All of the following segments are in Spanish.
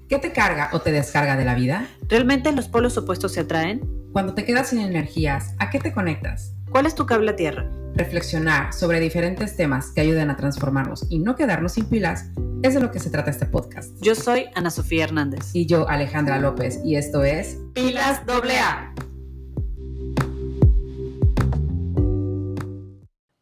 ¿Qué te carga o te descarga de la vida? ¿Realmente los polos opuestos se atraen? Cuando te quedas sin energías, ¿a qué te conectas? ¿Cuál es tu cable a tierra? Reflexionar sobre diferentes temas que ayuden a transformarnos y no quedarnos sin pilas es de lo que se trata este podcast. Yo soy Ana Sofía Hernández. Y yo, Alejandra López, y esto es Pilas AA.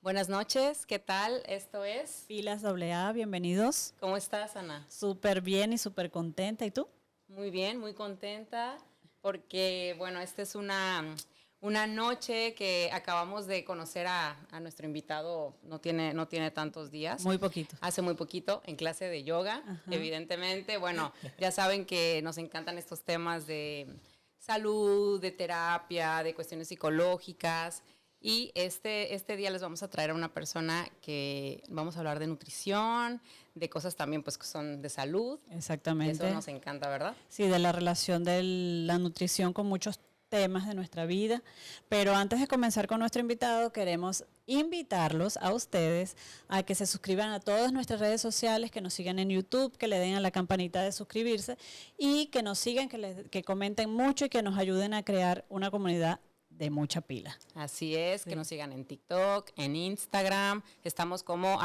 Buenas noches, ¿qué tal? Esto es Pilas AA, bienvenidos. ¿Cómo estás, Ana? Súper bien y súper contenta. ¿Y tú? Muy bien, muy contenta porque, bueno, esta es una noche que acabamos de conocer a nuestro invitado, no tiene tantos días. Muy poquito. Hace muy poquito, en clase de yoga, Ajá. Evidentemente. Bueno, ya saben que nos encantan estos temas de salud, de terapia, de cuestiones psicológicas. Y este día les vamos a traer a una persona que vamos a hablar de nutrición, de cosas también pues que son de salud. Exactamente. Eso nos encanta, ¿verdad? Sí, de la relación de la nutrición con muchos temas de nuestra vida. Pero antes de comenzar con nuestro invitado, queremos invitarlos a ustedes a que se suscriban a todas nuestras redes sociales, que nos sigan en YouTube, que le den a la campanita de suscribirse y que nos sigan, que comenten mucho y que nos ayuden a crear una comunidad de mucha pila. Así es, sí. Que nos sigan en TikTok, en Instagram, estamos como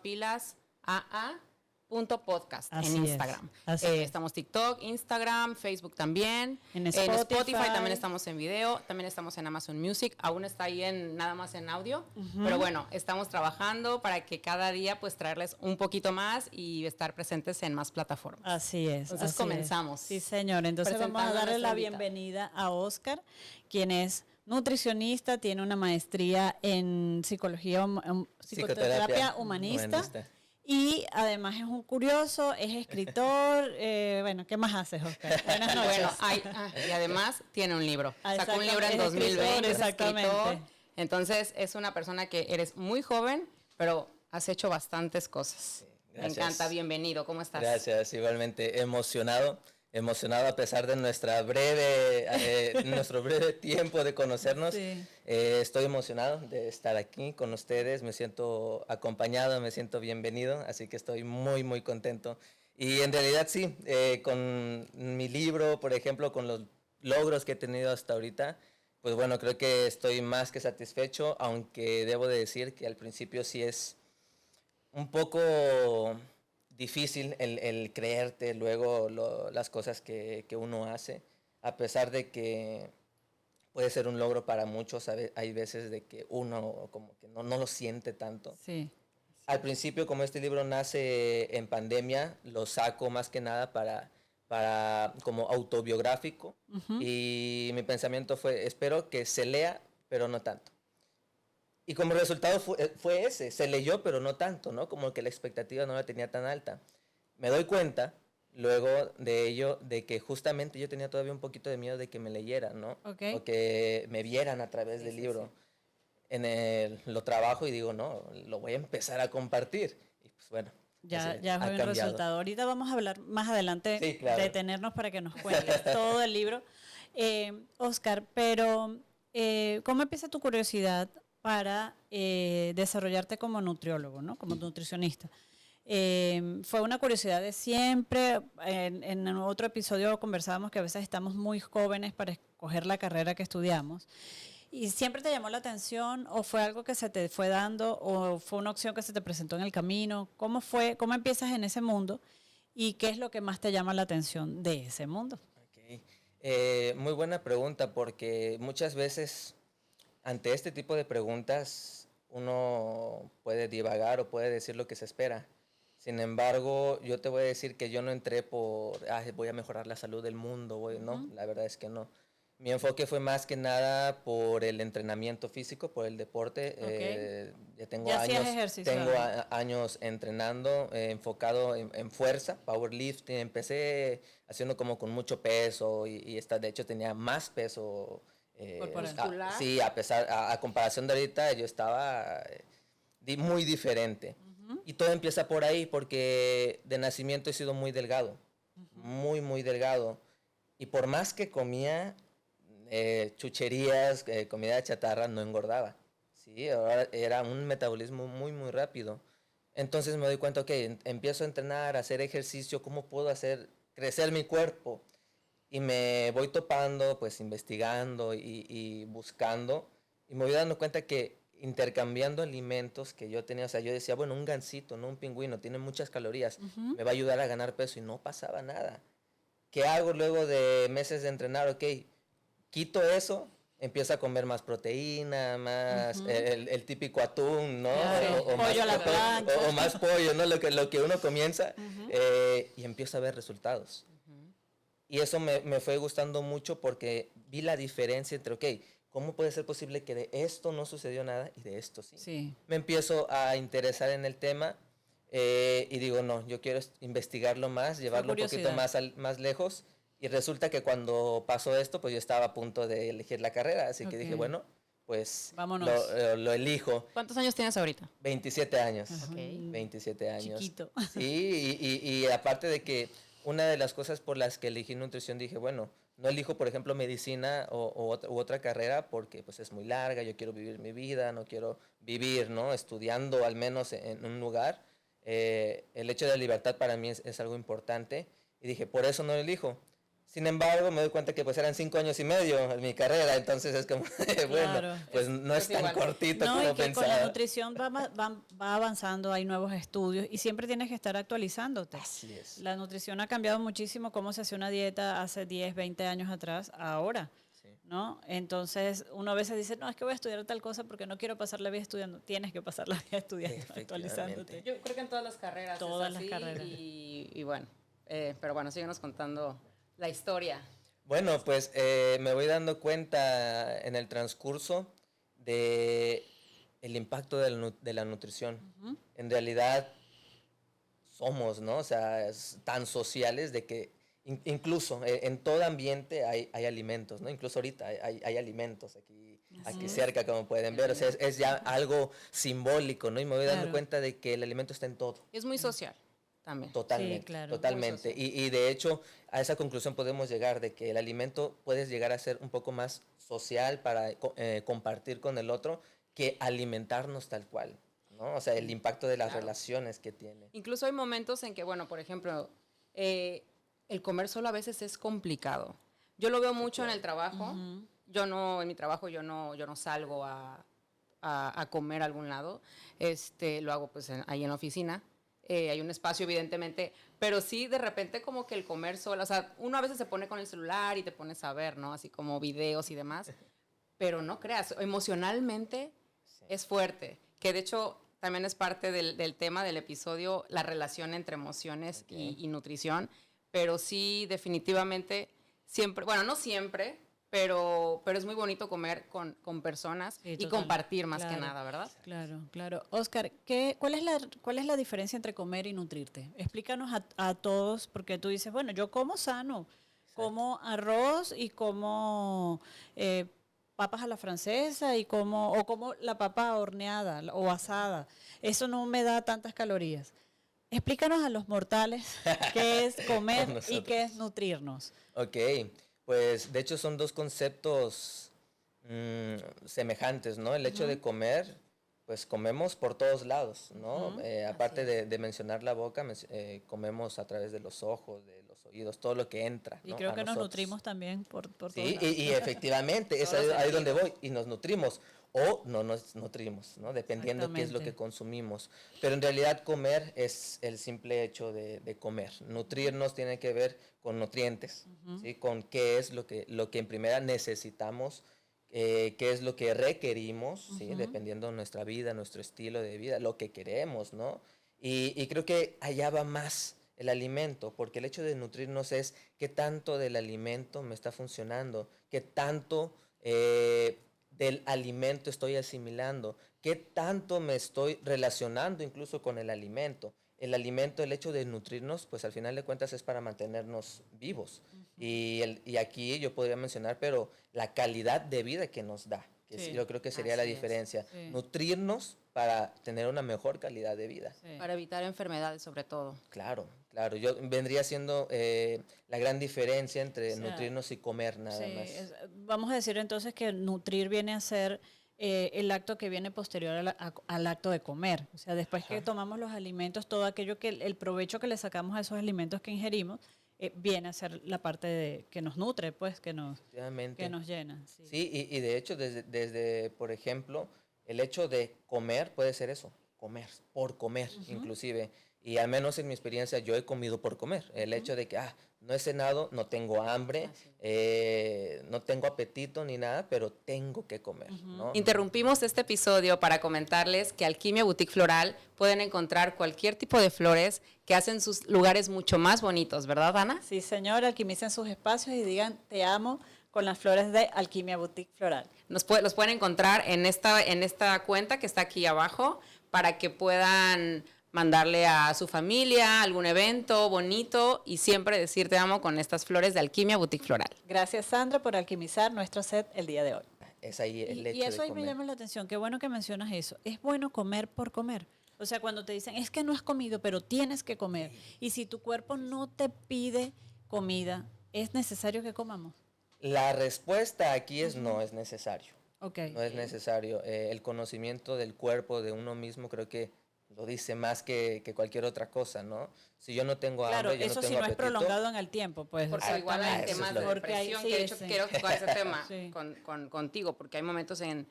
@pilasaa.podcast en Instagram. Estamos TikTok, Instagram, Facebook también, en Spotify también estamos en video, también estamos en Amazon Music, aún está ahí nada más en audio, pero bueno, estamos trabajando para que cada día pues traerles un poquito más y estar presentes en más plataformas. Así es. Entonces comenzamos. Sí, señor, entonces vamos a darle la bienvenida a Oscar, quien es nutricionista, tiene una maestría en psicoterapia humanista. Y además es un curioso, es escritor. Bueno, ¿qué más haces, Oscar? Buenas noches. Bueno, y además tiene un libro. Sacó un libro en 2020. Exactamente. Escritor. Entonces es una persona que eres muy joven, pero has hecho bastantes cosas. Sí, me encanta, bienvenido. ¿Cómo estás? Gracias, igualmente emocionado a pesar de nuestro breve tiempo de conocernos. Sí. Estoy emocionado de estar aquí con ustedes, me siento acompañado, me siento bienvenido, así que estoy muy, muy contento. Y en realidad sí, con mi libro, por ejemplo, con los logros que he tenido hasta ahorita, pues bueno, creo que estoy más que satisfecho, aunque debo de decir que al principio sí es un poco difícil el creerte luego las cosas que uno hace, a pesar de que puede ser un logro para muchos, hay veces de que uno como que no lo siente tanto. Sí. Al principio, como este libro nace en pandemia, lo saco más que nada para como autobiográfico, y mi pensamiento fue, espero que se lea, pero no tanto. Y como resultado fue ese, se leyó pero no tanto, ¿no? Como que la expectativa no la tenía tan alta. Me doy cuenta, luego de ello, de que justamente yo tenía todavía un poquito de miedo de que me leyeran, ¿no? Okay. O que me vieran a través del libro. Sí. Lo trabajo y digo, no, lo voy a empezar a compartir. Y pues bueno. Ya fue un resultado. Ahorita vamos a hablar más adelante, sí, claro, detenernos para que nos cuentes todo el libro. Oscar, pero ¿cómo empieza tu curiosidad para desarrollarte como nutriólogo, ¿no? Como nutricionista? ¿Fue una curiosidad de siempre? En otro episodio conversábamos que a veces estamos muy jóvenes para escoger la carrera que estudiamos. ¿Y siempre te llamó la atención o fue algo que se te fue dando o fue una opción que se te presentó en el camino? ¿Cómo empiezas en ese mundo y qué es lo que más te llama la atención de ese mundo? Okay. Muy buena pregunta, porque muchas veces ante este tipo de preguntas uno puede divagar o puede decir lo que se espera. Sin embargo, yo te voy a decir que yo no entré por, voy a mejorar la salud del mundo, no, la verdad es que no. Mi enfoque fue más que nada por el entrenamiento físico, por el deporte. Okay. Ya tengo años entrenando, enfocado en fuerza, powerlifting. Empecé haciendo como con mucho peso y de hecho tenía más peso. Sí, a comparación de ahorita yo estaba muy diferente. Y todo empieza por ahí, porque de nacimiento he sido muy delgado, muy, muy delgado. Y por más que comía chucherías, comida chatarra, no engordaba. Sí, ahora era un metabolismo muy, muy rápido. Entonces me doy cuenta, empiezo a entrenar, a hacer ejercicio, ¿cómo puedo hacer crecer mi cuerpo. Y me voy topando, pues investigando y buscando, y me voy dando cuenta que intercambiando alimentos que yo tenía, o sea, yo decía, bueno, un gansito, no un pingüino, tiene muchas calorías, me va a ayudar a ganar peso, y no pasaba nada. ¿Qué hago luego de meses de entrenar? Ok, quito eso, empiezo a comer más proteína, más el típico atún, ¿no? Claro, o pollo a la plancha. O más pollo, ¿no? Lo que uno comienza, y empiezo a ver resultados. Y eso me fue gustando mucho porque vi la diferencia entre, ok, ¿cómo puede ser posible que de esto no sucedió nada y de esto sí? Sí. Me empiezo a interesar en el tema y digo, no, yo quiero investigarlo más, llevarlo un poquito más lejos. Y resulta que cuando pasó esto, pues yo estaba a punto de elegir la carrera, así que dije, bueno, pues lo elijo. ¿Cuántos años tienes ahorita? 27 años. Okay. 27 años. Chiquito. Sí, y aparte de que una de las cosas por las que elegí nutrición, dije, bueno, no elijo, por ejemplo, medicina u otra carrera porque pues es muy larga, yo quiero vivir mi vida, no quiero vivir, ¿no? Estudiando al menos en un lugar. El hecho de la libertad para mí es algo importante y dije, por eso no lo elijo. Sin embargo, me doy cuenta que pues eran 5 años y medio en mi carrera, entonces es como, bueno, claro, pues no es tan cortito como y que pensaba. con la nutrición va avanzando, hay nuevos estudios y siempre tienes que estar actualizándote. Así es. La nutrición ha cambiado muchísimo, cómo se hacía una dieta hace 10, 20 años atrás, ahora, ¿no? Entonces, uno a veces dice, no, es que voy a estudiar tal cosa porque no quiero pasar la vida estudiando. Tienes que pasar la vida estudiando, actualizándote. Yo creo que en todas las carreras Todas es así, las carreras. Y bueno, pero bueno, síguenos contando la historia. Bueno, pues me voy dando cuenta en el transcurso de el impacto de la nutrición. En realidad somos, ¿no? O sea, tan sociales de que incluso en todo ambiente hay alimentos, ¿no? Incluso ahorita hay alimentos aquí cerca, como pueden ver. O sea, es ya algo simbólico, ¿no? Y me voy dando cuenta de que el alimento está en todo. Es muy social. También. Totalmente, sí, claro, totalmente. Y de hecho, a esa conclusión podemos llegar de que el alimento puede llegar a ser un poco más social para compartir con el otro que alimentarnos tal cual, ¿no? O sea, el impacto de las relaciones que tiene. Incluso hay momentos en que, bueno, por ejemplo, el comer solo a veces es complicado. Yo lo veo mucho en el trabajo. En mi trabajo yo no salgo a comer a algún lado. Lo hago pues ahí en la oficina. Hay un espacio, evidentemente, pero sí, de repente, como que el comer solo, o sea, uno a veces se pone con el celular y te pones a ver, ¿no? Así como videos y demás, pero no creas, emocionalmente es fuerte, que de hecho también es parte del tema del episodio, la relación entre emociones y nutrición, pero sí, definitivamente, siempre, bueno, no siempre, pero es muy bonito comer con personas y compartir más que nada, ¿verdad? Claro, claro. Oscar, ¿cuál es la diferencia entre comer y nutrirte? Explícanos a todos, porque tú dices, bueno, yo como sano, como arroz y como papas a la francesa y como la papa horneada o asada. Eso no me da tantas calorías. Explícanos a los mortales qué es comer y qué es nutrirnos. Ok. Pues de hecho son dos conceptos semejantes, ¿no? El hecho de comer, pues comemos por todos lados, ¿no? Aparte de mencionar la boca, comemos a través de los ojos, de los oídos, todo lo que entra, ¿no? Y creo que nos nutrimos también por todos lados. Y efectivamente, es ahí donde voy, y nos nutrimos. O no nos nutrimos, ¿no? Dependiendo qué es lo que consumimos. Pero en realidad comer es el simple hecho de comer. Nutrirnos tiene que ver con nutrientes, ¿sí? Con qué es lo que en primera necesitamos, qué es lo que requerimos, ¿sí? Dependiendo de nuestra vida, nuestro estilo de vida, lo que queremos, ¿no? Y creo que allá va más el alimento, porque el hecho de nutrirnos es qué tanto del alimento me está funcionando, qué tanto del alimento estoy asimilando, qué tanto me estoy relacionando incluso con el alimento. El alimento, el hecho de nutrirnos, pues al final de cuentas es para mantenernos vivos. Y aquí yo podría mencionar, pero la calidad de vida que nos da, que yo creo que sería la diferencia. Nutrirnos para tener una mejor calidad de vida. Para evitar enfermedades sobre todo. Claro. Yo vendría siendo la gran diferencia entre nutrirnos y comer nada más. Vamos a decir entonces que nutrir viene a ser el acto que viene posterior al acto de comer. O sea, después que tomamos los alimentos, todo aquello el provecho que le sacamos a esos alimentos que ingerimos, viene a ser la parte que nos nutre, pues, que nos llena. Sí, y de hecho, desde, por ejemplo, el hecho de comer puede ser eso, comer, por comer, inclusive. Y al menos en mi experiencia yo he comido por comer. El hecho de que no he cenado, no tengo hambre, no tengo apetito ni nada, pero tengo que comer, ¿no? Interrumpimos este episodio para comentarles que Alquimia Boutique Floral pueden encontrar cualquier tipo de flores que hacen sus lugares mucho más bonitos, ¿verdad, Ana? Sí, señora, alquimicen sus espacios y digan te amo con las flores de Alquimia Boutique Floral. Los pueden encontrar en esta cuenta que está aquí abajo para que puedan mandarle a su familia algún evento bonito y siempre decir te amo con estas flores de Alquimia Boutique Floral. Gracias, Sandra, por alquimizar nuestro set el día de hoy. Es ahí el hecho y eso de ahí comer. me llama la atención. Qué bueno que mencionas eso. Es bueno comer por comer. O sea, cuando te dicen, es que no has comido, pero tienes que comer. Y si tu cuerpo no te pide comida, ¿es necesario que comamos? La respuesta aquí es no es necesario. Okay. No es necesario. El conocimiento del cuerpo, de uno mismo, creo que lo dice más que cualquier otra cosa, ¿no? Si yo no tengo hambre, yo no tengo apetito. Claro, eso si no es prolongado en el tiempo, pues. Porque igual hay temas de depresión, que de hecho quiero tocar ese tema contigo, porque hay momentos en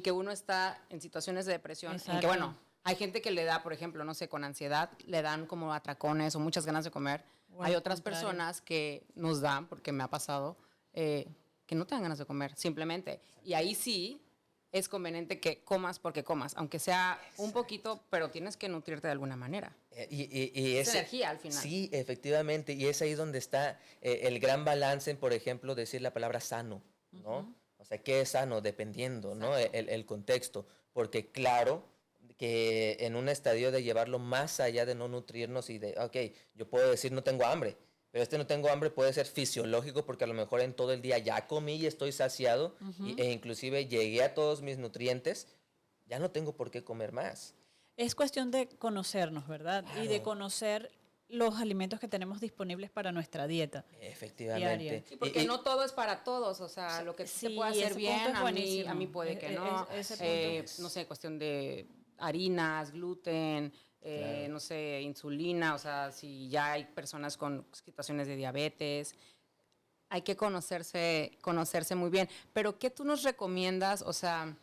que uno está en situaciones de depresión, en que, bueno, hay gente que le da, por ejemplo, no sé, con ansiedad, le dan como atracones o muchas ganas de comer. Bueno, hay otras personas que nos dan, porque me ha pasado, que no te dan ganas de comer, simplemente. Y ahí sí es conveniente que comas porque comas, aunque sea un poquito, pero tienes que nutrirte de alguna manera. Y es energía al final. Sí, efectivamente, y es ahí donde está el gran balance en, por ejemplo, decir la palabra sano, ¿no? O sea, ¿qué es sano? Dependiendo, ¿no? El contexto, porque claro que en un estadio de llevarlo más allá de no nutrirnos y de, yo puedo decir no tengo hambre, pero no tengo hambre puede ser fisiológico porque a lo mejor en todo el día ya comí y estoy saciado e inclusive llegué a todos mis nutrientes, ya no tengo por qué comer más. Es cuestión de conocernos, ¿verdad? Claro. Y de conocer los alimentos que tenemos disponibles para nuestra dieta. Efectivamente. Sí, porque no todo es para todos, o sea, lo que se puede hacer bien, a mí puede que no. No sé, cuestión de harinas, gluten, claro. No sé, insulina, o sea, si ya hay personas con situaciones de diabetes, hay que conocerse muy bien. Pero, ¿qué tú nos recomiendas? O sea,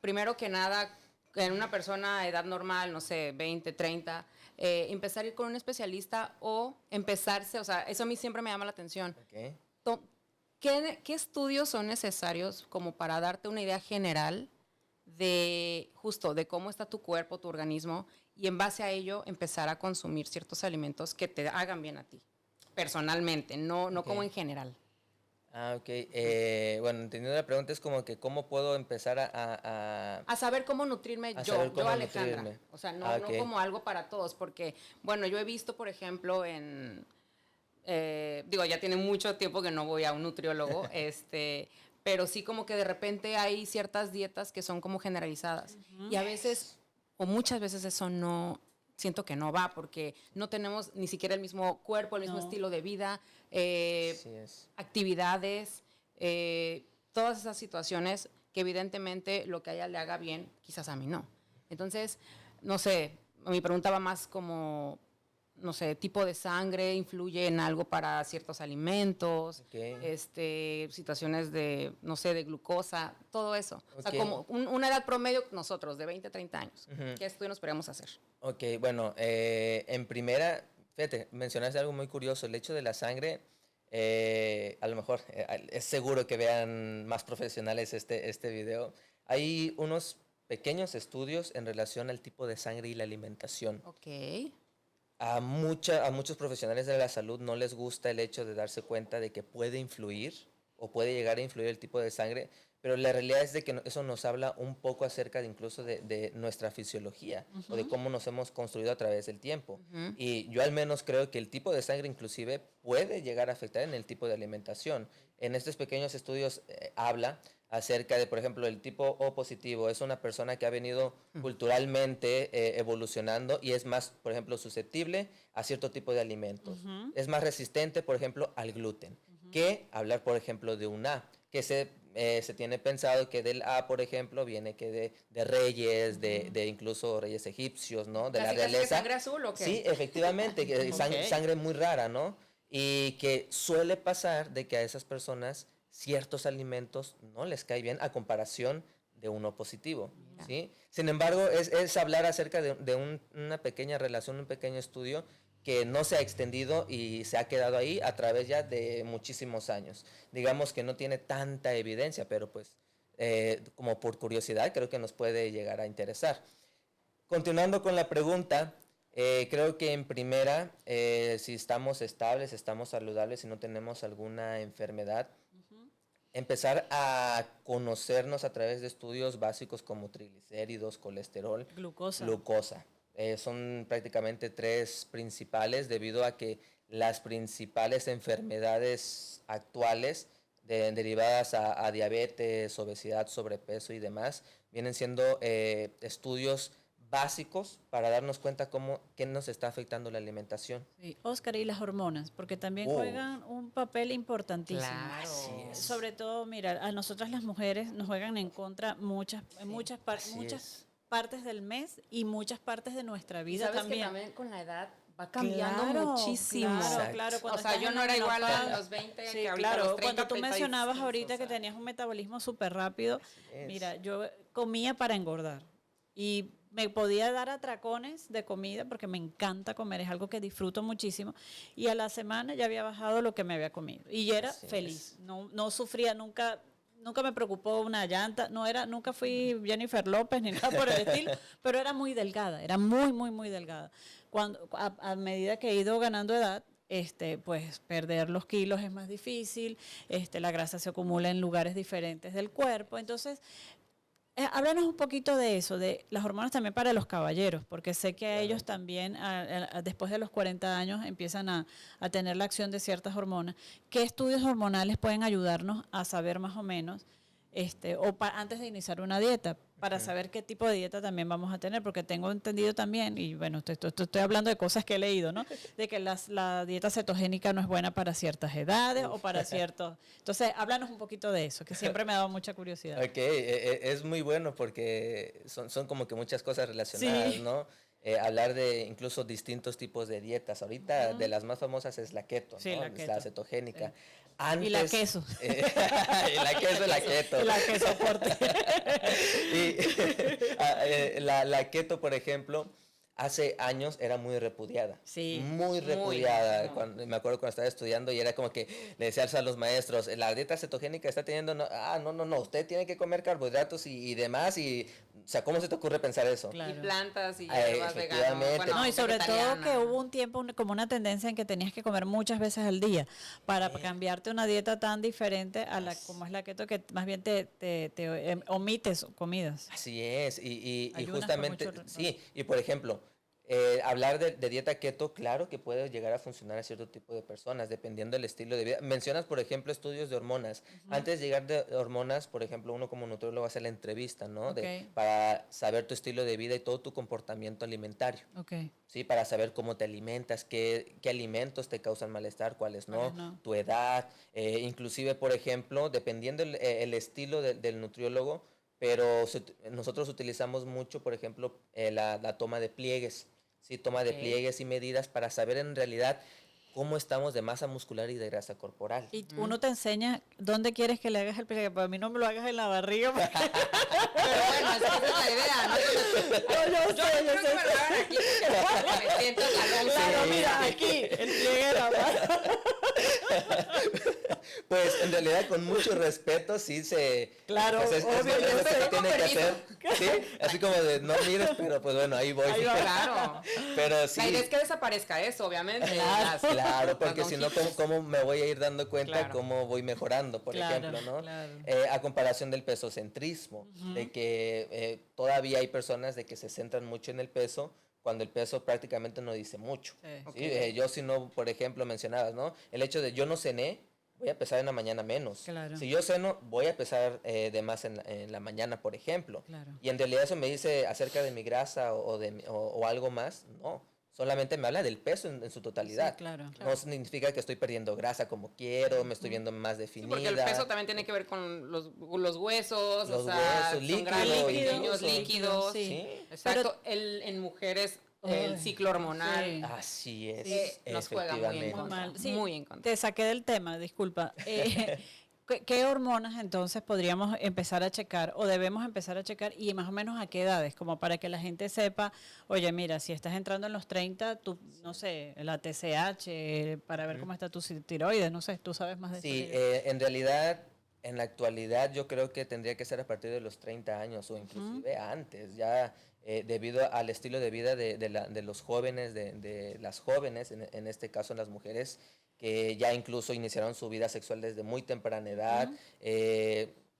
primero que nada, en una persona de edad normal, no sé, 20, 30, empezar a ir con un especialista o empezarse, o sea, eso a mí siempre me llama la atención. Okay. ¿Qué estudios son necesarios como para darte una idea general de cómo está tu cuerpo, tu organismo, y en base a ello empezar a consumir ciertos alimentos que te hagan bien a ti, personalmente, no como en general? Ok. Bueno, entendiendo la pregunta es como que ¿cómo puedo empezar a saber cómo nutrirme yo Alejandra? Nutrirme. O sea, no como algo para todos, porque, bueno, yo he visto, por ejemplo, ya tiene mucho tiempo que no voy a un nutriólogo, pero sí como que de repente hay ciertas dietas que son como generalizadas. Y a veces, o muchas veces eso no, siento que no va, porque no tenemos ni siquiera el mismo cuerpo, el mismo estilo de vida, actividades, todas esas situaciones que evidentemente lo que a ella le haga bien, quizás a mí no. Entonces, no sé, mi pregunta va más como, no sé, tipo de sangre influye en algo para ciertos alimentos, situaciones de, no sé, de glucosa, todo eso. O sea, como una edad promedio nosotros, de 20 a 30 años. ¿Qué estudio nos podríamos hacer? Ok, bueno, en primera, fíjate, mencionaste algo muy curioso, el hecho de la sangre, a lo mejor es seguro que vean más profesionales este video. Hay unos pequeños estudios en relación al tipo de sangre y la alimentación. Ok. A muchos profesionales de la salud no les gusta el hecho de darse cuenta de que puede influir o puede llegar a influir el tipo de sangre, pero la realidad es de que eso nos habla un poco acerca de incluso de nuestra fisiología o de cómo nos hemos construido a través del tiempo. Y yo al menos creo que el tipo de sangre inclusive puede llegar a afectar en el tipo de alimentación. En estos pequeños estudios habla acerca de, por ejemplo, el tipo O positivo. Es una persona que ha venido culturalmente evolucionando y es más, por ejemplo, susceptible a cierto tipo de alimentos. Es más resistente, por ejemplo, al gluten. Que hablar, por ejemplo, de un A, que se tiene pensado que del A, por ejemplo, viene que de reyes, de incluso reyes egipcios, ¿no? De la realeza. ¿Sangre azul o qué? Sí, efectivamente, sangre muy rara, ¿no? y que suele pasar de que a esas personas ciertos alimentos no les cae bien a comparación de uno positivo, ¿sí? Sin embargo, es hablar acerca de una pequeña relación, un pequeño estudio que no se ha extendido y se ha quedado ahí a través ya de muchísimos años. Digamos que no tiene tanta evidencia, pero pues como por curiosidad creo que nos puede llegar a interesar. Continuando con la pregunta, creo que en primera, si estamos estables, estamos saludables y no tenemos alguna enfermedad, empezar a conocernos a través de estudios básicos como triglicéridos, colesterol, glucosa. Son prácticamente 3 principales debido a que las principales enfermedades actuales derivadas a diabetes, obesidad, sobrepeso y demás vienen siendo estudios básicos para darnos cuenta qué nos está afectando la alimentación. Sí, Oscar, y las hormonas, porque también juegan un papel importantísimo. Claro. Sobre todo, mira, a nosotras las mujeres nos juegan en contra muchas partes del mes y muchas partes de nuestra vida. ¿Sabes también? Que también con la edad va cambiando muchísimo. Claro. O sea, yo no era igual a los 20 que ahorita claro, a los 30, cuando tú mencionabas 36, ahorita que tenías un metabolismo súper rápido, mira, yo comía para engordar y me podía dar atracones de comida porque me encanta comer, es algo que disfruto muchísimo, y a la semana ya había bajado lo que me había comido y ya era feliz, no sufría, nunca me preocupó una llanta, nunca fui Jennifer López ni nada por el estilo, pero era muy delgada, era muy, muy, muy delgada. Cuando a medida que he ido ganando edad, pues perder los kilos es más difícil, la grasa se acumula en lugares diferentes del cuerpo, entonces háblanos un poquito de eso, de las hormonas también para los caballeros, porque sé que a ellos también, después de los 40 años, empiezan a tener la acción de ciertas hormonas. ¿Qué estudios hormonales pueden ayudarnos a saber más o menos, antes de iniciar una dieta, para saber qué tipo de dieta también vamos a tener? Porque tengo entendido también, y bueno, estoy hablando de cosas que he leído, ¿no? De que la dieta cetogénica no es buena para ciertas edades o para ciertos... Entonces, háblanos un poquito de eso, que siempre me ha dado mucha curiosidad. Ok, es muy bueno porque son como que muchas cosas relacionadas, ¿no? Hablar de incluso distintos tipos de dietas. Ahorita de las más famosas es la keto, ¿no? La cetogénica. Antes, y la queso. Y la queso y la keto. Y la queso soporte. Y la keto, por ejemplo, hace años era muy repudiada. Sí. Muy repudiada. Me acuerdo cuando estaba estudiando y era como que le decías a los maestros, la dieta cetogénica está teniendo... No, usted tiene que comer carbohidratos y demás. O sea, ¿cómo se te ocurre pensar eso? Claro. Y plantas y hierbas veganas. Bueno, y sobre todo que hubo un tiempo como una tendencia en que tenías que comer muchas veces al día para cambiarte una dieta tan diferente a la como es la keto, que más bien te omites comidas. Así es, y justamente, sí, y por ejemplo, hablar de dieta keto, claro que puede llegar a funcionar a cierto tipo de personas, dependiendo del estilo de vida. Mencionas, por ejemplo, estudios de hormonas. Antes de llegar de hormonas, por ejemplo, uno como nutriólogo hace la entrevista, ¿no? Para saber tu estilo de vida y todo tu comportamiento alimentario. Sí, para saber cómo te alimentas, qué alimentos te causan malestar, cuáles no, tu edad. Inclusive, por ejemplo, dependiendo el estilo del nutriólogo, pero nosotros utilizamos mucho, por ejemplo, la toma de pliegues. Sí, toma de pliegues y medidas para saber en realidad cómo estamos de masa muscular y de grasa corporal. Y uno te enseña dónde quieres que le hagas el pliegue. Para mí no me lo hagas en la barriga. Pero bueno, esa es la idea, ¿no? Yo sé. Que me lo hagan aquí porque me siento claro, mira, aquí, el pliegue era más. Pues en realidad con mucho respeto sí se... Claro, pues obvio, es lo que se tiene que hacer. ¿Sí? Así como de no mires, pero pues bueno, ahí voy. Ahí va, claro. Pero sí. La idea es que desaparezca eso, obviamente. Claro, porque si no, ¿cómo me voy a ir dando cuenta cómo voy mejorando, por ejemplo, ¿no? Claro. A comparación del pesocentrismo, de que todavía hay personas de que se centran mucho en el peso, cuando el peso prácticamente no dice mucho. ¿Sí? Yo si no, por ejemplo, mencionabas, ¿no? El hecho de yo no cené, voy a pesar en la mañana menos. Claro. Si yo ceno, voy a pesar de más en la mañana, por ejemplo. Claro. Y en realidad eso me dice acerca de mi grasa o algo más, no. Solamente me habla del peso en su totalidad. Sí, claro. No significa que estoy perdiendo grasa como quiero, me estoy viendo más definida. Sí, porque el peso también tiene que ver con los huesos, los o sea, huesos, líquidos. Líquidos. Sí. Exacto. En mujeres el ciclo hormonal. Sí. Así es. Nos juega muy en contra. Te saqué del tema, disculpa. ¿Qué hormonas entonces podríamos empezar a checar o debemos empezar a checar y más o menos a qué edades? Como para que la gente sepa, oye, mira, si estás entrando en los 30, tú, no sé, la TSH, para ver cómo está tu tiroides, no sé, tú sabes más de eso. Sí, en realidad, en la actualidad yo creo que tendría que ser a partir de los 30 años o inclusive antes, ya debido al estilo de vida de los jóvenes, de las jóvenes, en este caso las mujeres, que ya incluso iniciaron su vida sexual desde muy temprana edad,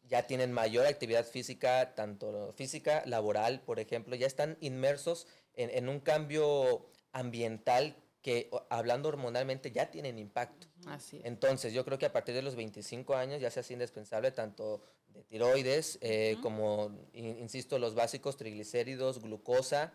ya tienen mayor actividad física, tanto física, laboral, por ejemplo, ya están inmersos en un cambio ambiental que, hablando hormonalmente, ya tienen impacto. Así es. Entonces, yo creo que a partir de los 25 años ya se hace indispensable tanto de tiroides como, insisto, los básicos, triglicéridos, glucosa,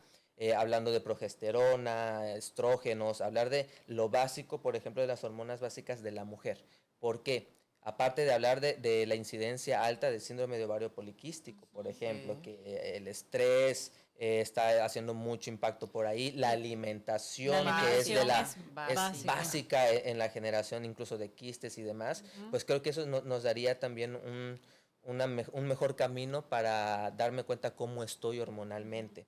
hablando de progesterona, estrógenos, hablar de lo básico, por ejemplo, de las hormonas básicas de la mujer. ¿Por qué? Aparte de hablar de la incidencia alta del síndrome de ovario poliquístico, por ejemplo, que el estrés está haciendo mucho impacto por ahí, la alimentación, que es básica en la generación incluso de quistes y demás, pues creo que eso nos daría también un mejor camino para darme cuenta cómo estoy hormonalmente.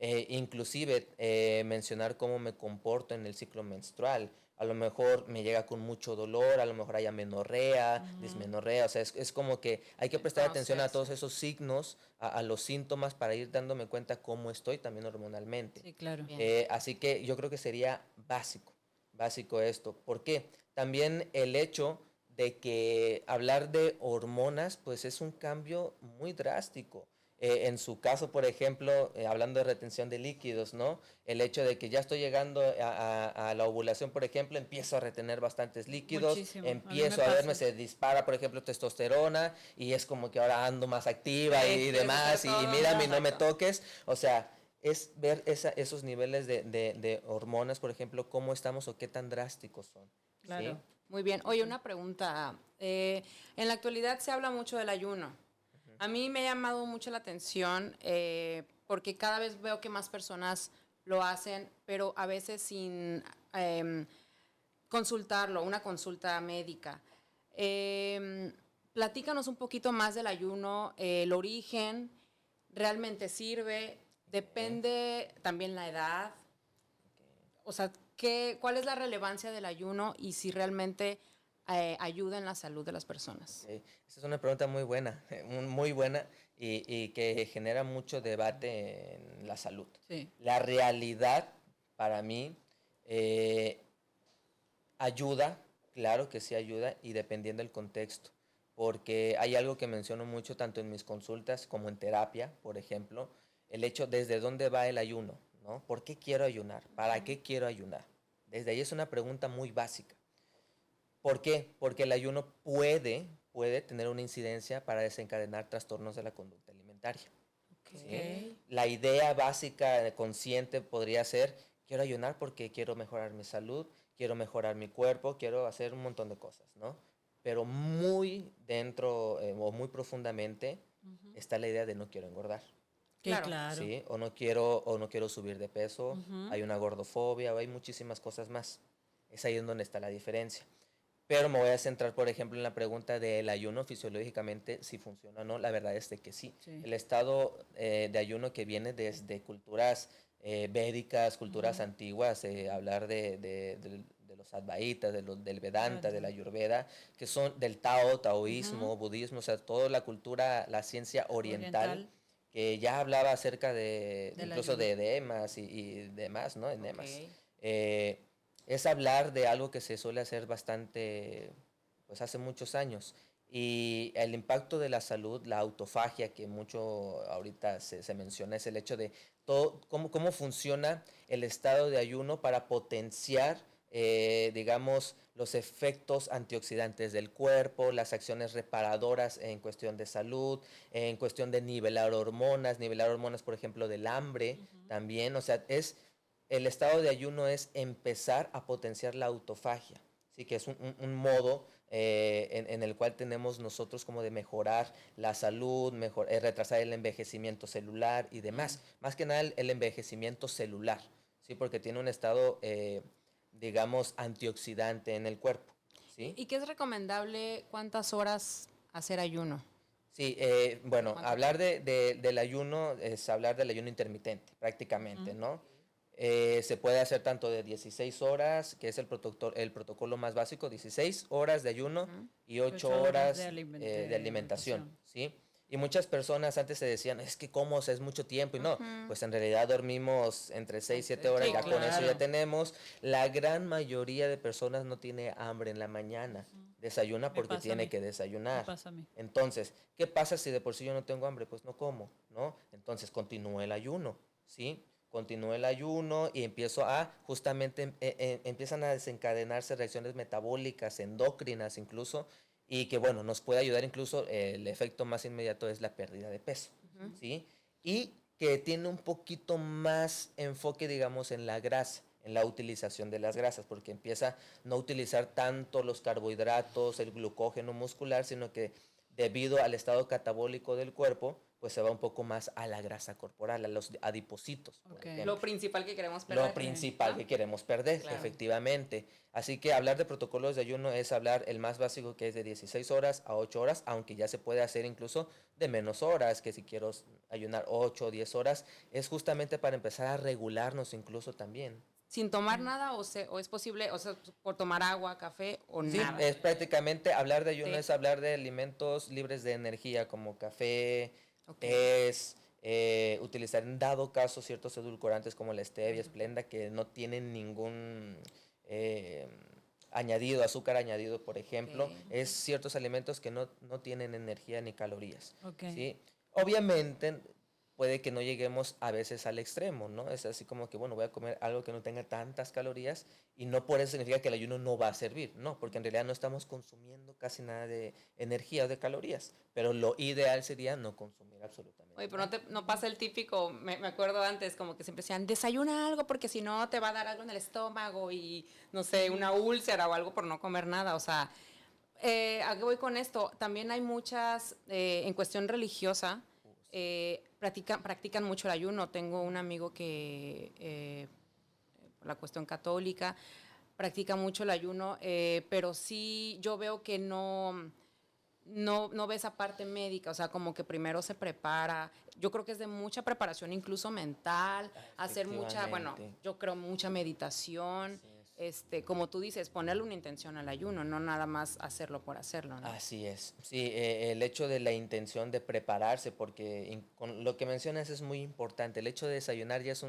Inclusive mencionar cómo me comporto en el ciclo menstrual. A lo mejor me llega con mucho dolor, a lo mejor hay amenorrea, dismenorrea, o sea, es como que hay que prestar atención a todos esos signos, a los síntomas para ir dándome cuenta cómo estoy también hormonalmente. Sí, claro. Así que yo creo que sería básico esto. ¿Por qué? También el hecho de que hablar de hormonas, pues es un cambio muy drástico. En su caso, por ejemplo, hablando de retención de líquidos, ¿no? El hecho de que ya estoy llegando a la ovulación, por ejemplo, empiezo a retener bastantes líquidos, empiezo a verme, se dispara, por ejemplo, testosterona, y es como que ahora ando más activa y demás, y mírame y no me toques. O sea, es ver esos niveles de hormonas, por ejemplo, cómo estamos o qué tan drásticos son. Claro. ¿Sí? Muy bien. Oye, una pregunta. En la actualidad se habla mucho del ayuno. A mí me ha llamado mucho la atención porque cada vez veo que más personas lo hacen, pero a veces sin consultarlo, una consulta médica. Platícanos un poquito más del ayuno, el origen, ¿realmente sirve? Depende también la edad. O sea, ¿cuál es la relevancia del ayuno y si realmente ayuda en la salud de las personas? Okay. Esa es una pregunta muy buena y que genera mucho debate en la salud. Sí. La realidad, para mí, ayuda, claro que sí ayuda, y dependiendo del contexto. Porque hay algo que menciono mucho tanto en mis consultas como en terapia, por ejemplo, el hecho desde dónde va el ayuno, ¿no? ¿Por qué quiero ayunar? ¿Para qué quiero ayunar? Desde ahí es una pregunta muy básica. ¿Por qué? Porque el ayuno puede tener una incidencia para desencadenar trastornos de la conducta alimentaria. Okay. ¿Sí? La idea básica, consciente, podría ser, quiero ayunar porque quiero mejorar mi salud, quiero mejorar mi cuerpo, quiero hacer un montón de cosas, ¿no? Pero muy dentro o muy profundamente está la idea de no quiero engordar. Claro. ¿Sí? O no quiero subir de peso, hay una gordofobia, o hay muchísimas cosas más. Es ahí en donde está la diferencia. Pero me voy a centrar, por ejemplo, en la pregunta del ayuno fisiológicamente, si funciona o no. La verdad es de que sí. El estado de ayuno que viene desde culturas védicas, culturas antiguas, hablar de los advaitas, del Vedanta, de la Ayurveda, que son del taoísmo, budismo, o sea, toda la cultura, la ciencia oriental. Que ya hablaba acerca de incluso de edemas y demás, ¿no? Enemas. Es hablar de algo que se suele hacer bastante, pues hace muchos años. Y el impacto de la salud, la autofagia, que mucho ahorita se menciona, es el hecho de todo, cómo funciona el estado de ayuno para potenciar, digamos, los efectos antioxidantes del cuerpo, las acciones reparadoras en cuestión de salud, en cuestión de nivelar hormonas, por ejemplo, del hambre también. O sea, el estado de ayuno es empezar a potenciar la autofagia, ¿sí? Que es un modo en el cual tenemos nosotros como de mejorar la salud, retrasar el envejecimiento celular y demás. Más que nada el envejecimiento celular. ¿sí? Porque tiene un estado, digamos, antioxidante en el cuerpo, ¿sí? ¿Y qué es recomendable? ¿Cuántas horas hacer ayuno? Sí, bueno, hablar del ayuno es hablar del ayuno intermitente, prácticamente, ¿no? Se puede hacer tanto de 16 horas, que es el protocolo más básico, 16 horas de ayuno y 8 horas de alimentación, ¿sí? Y muchas personas antes se decían, es que cómo, es mucho tiempo, y no, pues en realidad dormimos entre 6 y 7 horas, ya con eso ya tenemos. La gran mayoría de personas no tiene hambre en la mañana, desayuna porque tiene que desayunar. Entonces, ¿qué pasa si de por sí yo no tengo hambre? Pues no como, ¿no? Entonces continúe el ayuno, ¿sí? Continúe el ayuno y justamente empiezan a desencadenarse reacciones metabólicas, endócrinas incluso, y que bueno, nos puede ayudar incluso, el efecto más inmediato es la pérdida de peso, ¿sí? Y que tiene un poquito más enfoque, digamos, en la grasa, en la utilización de las grasas, porque empieza a no utilizar tanto los carbohidratos, el glucógeno muscular, sino que debido al estado catabólico del cuerpo, pues se va un poco más a la grasa corporal, a los adipocitos. Lo principal que queremos perder. Lo principal que queremos perder, efectivamente. Así que hablar de protocolos de ayuno es hablar el más básico, que es de 16 horas a 8 horas, aunque ya se puede hacer incluso de menos horas, que si quiero ayunar 8 o 10 horas, es justamente para empezar a regularnos incluso también. ¿Sin tomar nada o es posible, o sea, por tomar agua, café o nada? Sí, es prácticamente, hablar de ayuno es hablar de alimentos libres de energía, como café, utilizar en dado caso ciertos edulcorantes como la stevia, Splenda, que no tienen ningún azúcar añadido, por ejemplo. Es ciertos alimentos que no tienen energía ni calorías. ¿Sí? Obviamente puede que no lleguemos a veces al extremo, ¿no? Es así como que, bueno, voy a comer algo que no tenga tantas calorías y no por eso significa que el ayuno no va a servir, no, porque en realidad no estamos consumiendo casi nada de energía o de calorías, pero lo ideal sería no consumir absolutamente. Oye, pero no pasa el típico, me acuerdo antes, como que siempre decían, desayuna algo porque si no te va a dar algo en el estómago y, no sé, una úlcera o algo por no comer nada, o sea, ¿a qué voy con esto? También hay muchas, en cuestión religiosa, practican mucho el ayuno. Tengo un amigo que, por la cuestión católica, practica mucho el ayuno, pero sí yo veo que no ve esa parte médica, o sea, como que primero se prepara. Yo creo que es de mucha preparación, incluso mental, hacer yo creo mucha meditación. Como tú dices, ponerle una intención al ayuno, no nada más hacerlo por hacerlo, ¿no? Así es. Sí, el hecho de la intención de prepararse, porque con lo que mencionas es muy importante. El hecho de desayunar ya es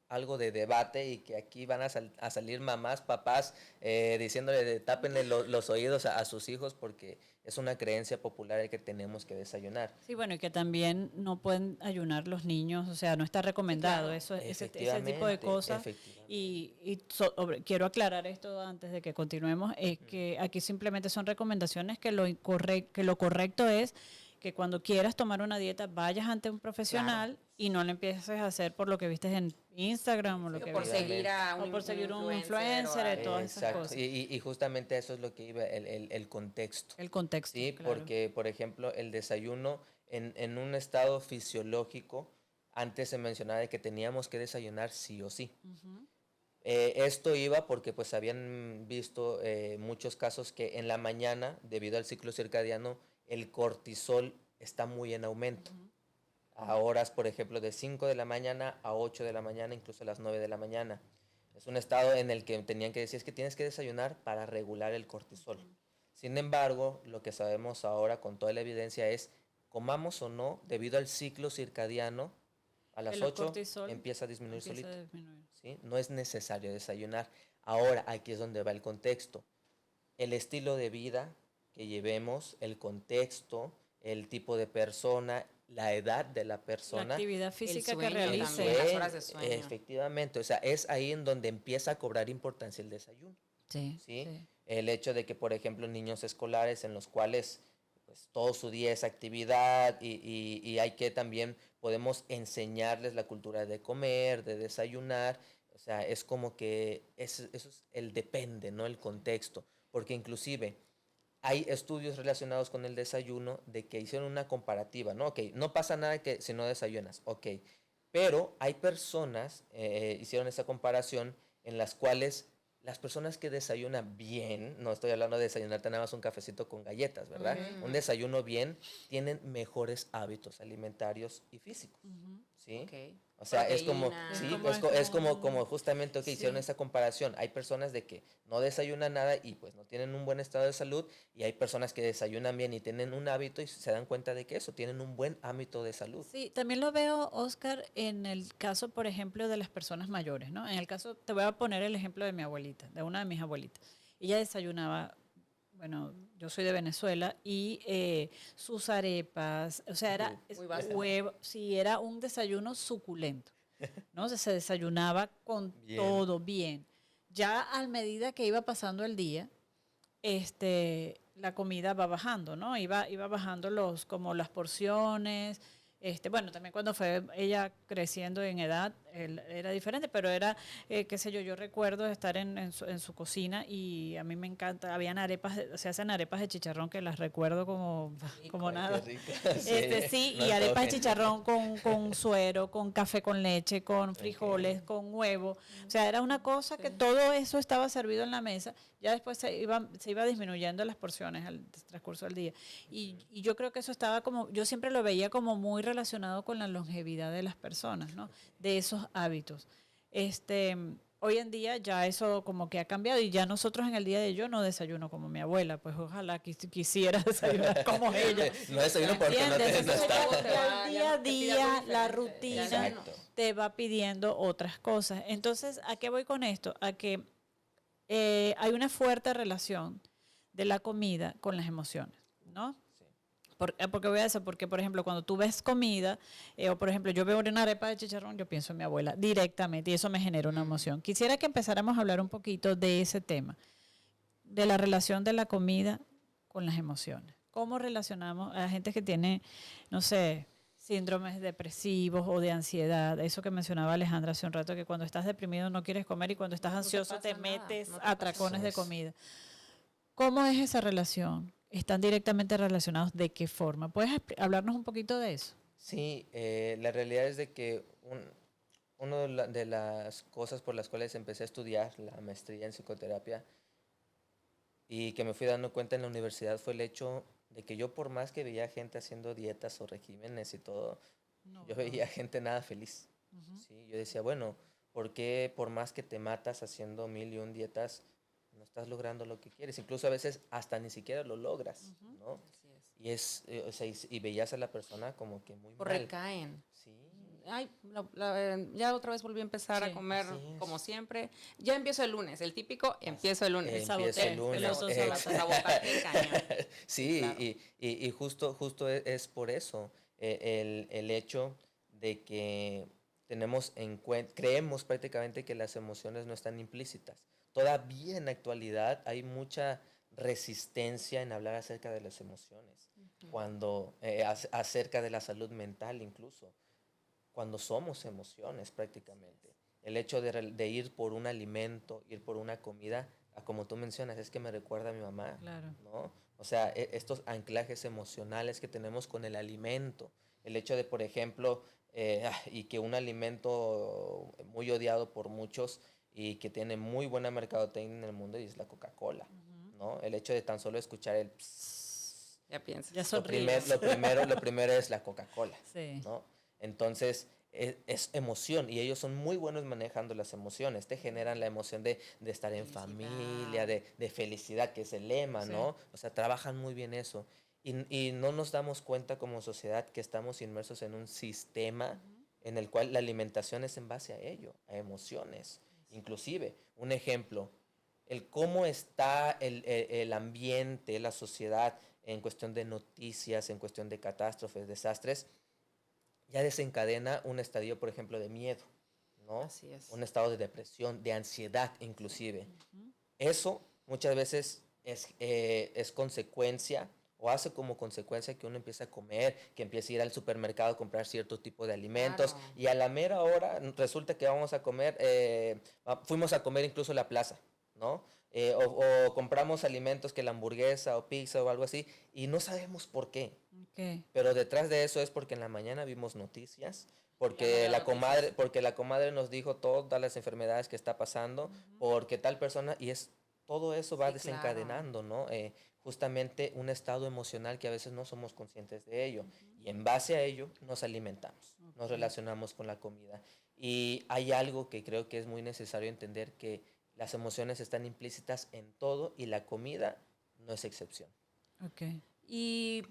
algo de debate y que aquí van a salir mamás, papás, diciéndole tápenle los oídos a sus hijos porque es una creencia popular el que tenemos que desayunar. Sí, bueno, y que también no pueden ayunar los niños, o sea, no está recomendado ese tipo de cosas. Y quiero aclarar esto antes de que continuemos, es que aquí simplemente son recomendaciones que lo correcto es que cuando quieras tomar una dieta vayas ante un profesional y no lo empieces a hacer por lo que viste en Instagram o lo que por seguir a un influencer y todas esas cosas. Y justamente eso es lo que iba, el contexto. El contexto, sí, claro. Porque, por ejemplo, el desayuno en un estado fisiológico, antes se mencionaba de que teníamos que desayunar sí o sí. Esto iba porque pues habían visto muchos casos que en la mañana, debido al ciclo circadiano, el cortisol está muy en aumento. A horas, por ejemplo, de 5 de la mañana a 8 de la mañana, incluso a las 9 de la mañana. Es un estado en el que tenían que decir, es que tienes que desayunar para regular el cortisol. Sin embargo, lo que sabemos ahora con toda la evidencia es, comamos o no, debido al ciclo circadiano, a las 8 empieza a disminuir solito. ¿Sí? No es necesario desayunar. Ahora, aquí es donde va el contexto. El estilo de vida que llevemos, el contexto, el tipo de persona, la edad de la persona. La actividad física que realice. Las horas de sueño. Efectivamente, o sea, es ahí en donde empieza a cobrar importancia el desayuno. ¿Sí? El hecho de que, por ejemplo, niños escolares en los cuales pues, todo su día es actividad y hay que también, podemos enseñarles la cultura de comer, de desayunar, o sea, es como que eso es el depende, ¿no? El contexto, porque inclusive hay estudios relacionados con el desayuno de que hicieron una comparativa, ¿no? Ok, no pasa nada que si no desayunas, ok, Pero hay personas, hicieron esa comparación, en las cuales las personas que desayunan bien, no estoy hablando de desayunarte nada más un cafecito con galletas, ¿verdad? Un desayuno bien, tienen mejores hábitos alimentarios y físicos, ¿sí? Okay. O sea, proteína. Es como justamente que hicieron esa comparación. Hay personas de que no desayunan nada y pues no tienen un buen estado de salud, y hay personas que desayunan bien y tienen un hábito y se dan cuenta de que eso, tienen un buen hábito de salud. Sí, también lo veo, Oscar, en el caso, por ejemplo, de las personas mayores, ¿no? En el caso, te voy a poner el ejemplo de mi abuelita, de una de mis abuelitas. Ella desayunaba, bueno, yo soy de Venezuela, y sus arepas, o sea, era huevo, sí, era un desayuno suculento, ¿no? O sea, se desayunaba con todo bien. Ya a medida que iba pasando el día, la comida va bajando, ¿no? Iba bajando como las porciones. Bueno, también cuando fue ella creciendo en edad, era diferente, pero era, qué sé yo recuerdo estar en su cocina, y a mí me encanta, habían arepas, se hacen arepas de chicharrón que las recuerdo como nada. Sí, y arepas de chicharrón con suero, con café con leche, con frijoles, con huevo. O sea, era una cosa que todo eso estaba servido en la mesa. Ya después se iba disminuyendo las porciones al transcurso del día. Y yo creo que eso estaba yo siempre lo veía como muy relacionado con la longevidad de las personas, ¿no? De esos hábitos. Hoy en día ya eso como que ha cambiado, y ya nosotros en el día de yo no desayuno como mi abuela, pues ojalá quisiera desayunar como ella. No desayuno porque no el día a día, la rutina te va pidiendo otras cosas. Entonces, ¿a qué voy con esto? A que hay una fuerte relación de la comida con las emociones, ¿no? Porque voy a eso, porque por ejemplo cuando tú ves comida, o por ejemplo yo veo una arepa de chicharrón, yo pienso en mi abuela directamente, y eso me genera una emoción. Quisiera que empezáramos a hablar un poquito de ese tema, de la relación de la comida con las emociones. ¿Cómo relacionamos a la gente que tiene, no sé, síndromes depresivos o de ansiedad? Eso que mencionaba Alejandra hace un rato, que cuando estás deprimido no quieres comer, y cuando estás ansioso te metes a atracones de comida. ¿Cómo es esa relación? ¿Están directamente relacionados? ¿De qué forma? ¿Puedes hablarnos un poquito de eso? Sí, la realidad es de que una de las cosas por las cuales empecé a estudiar la maestría en psicoterapia, y que me fui dando cuenta en la universidad, fue el hecho de que yo, por más que veía gente haciendo dietas o regímenes y todo, yo veía gente nada feliz. ¿Sí? Yo decía, bueno, ¿por qué por más que te matas haciendo 1001 dietas, no estás logrando lo que quieres? Incluso a veces hasta ni siquiera lo logras, ¿no? Así es. Y veías a la persona como que muy mal. Recaen. Sí. Ay, ya otra vez volví a empezar a comer como siempre. Ya empiezo el lunes, el típico empiezo el lunes. Empiezo el lunes. Sí, claro. y justo es por eso el hecho de que creemos prácticamente que las emociones no están implícitas. Todavía en la actualidad hay mucha resistencia en hablar acerca de las emociones, acerca de la salud mental incluso, cuando somos emociones prácticamente. El hecho de ir por un alimento, ir por una comida, como tú mencionas, es que me recuerda a mi mamá, claro, ¿no? O sea, estos anclajes emocionales que tenemos con el alimento, el hecho de, por ejemplo, y que un alimento muy odiado por muchos y que tiene muy buena mercadotecnia en el mundo, y es la Coca-Cola, ¿no? El hecho de tan solo escuchar el psss, ya piensas. Ya lo primero es la Coca-Cola, sí, ¿no? Entonces, es emoción, y ellos son muy buenos manejando las emociones. Te generan la emoción de estar en familia, de felicidad, que es el lema, sí, ¿no? O sea, trabajan muy bien eso. Y no nos damos cuenta como sociedad que estamos inmersos en un sistema en el cual la alimentación es en base a ello, a emociones. Inclusive, un ejemplo, el cómo está el ambiente, la sociedad en cuestión de noticias, en cuestión de catástrofes, desastres, ya desencadena un estadio, por ejemplo, de miedo, ¿no? Así es. Un estado de depresión, de ansiedad inclusive. Eso muchas veces es consecuencia, o hace como consecuencia, que uno empiece a comer, que empiece a ir al supermercado a comprar cierto tipo de alimentos, claro, y a la mera hora resulta que vamos a comer, fuimos a comer incluso a la plaza, ¿no? O compramos alimentos que la hamburguesa o pizza o algo así y no sabemos por qué. Okay. Pero detrás de eso es porque en la mañana vimos noticias, porque la comadre nos dijo todas las enfermedades que está pasando, porque tal persona, y todo eso va desencadenando, claro, ¿no? Justamente un estado emocional que a veces no somos conscientes de ello. Y en base a ello nos alimentamos, nos relacionamos con la comida. Y hay algo que creo que es muy necesario entender, que las emociones están implícitas en todo y la comida no es excepción. Okay. Y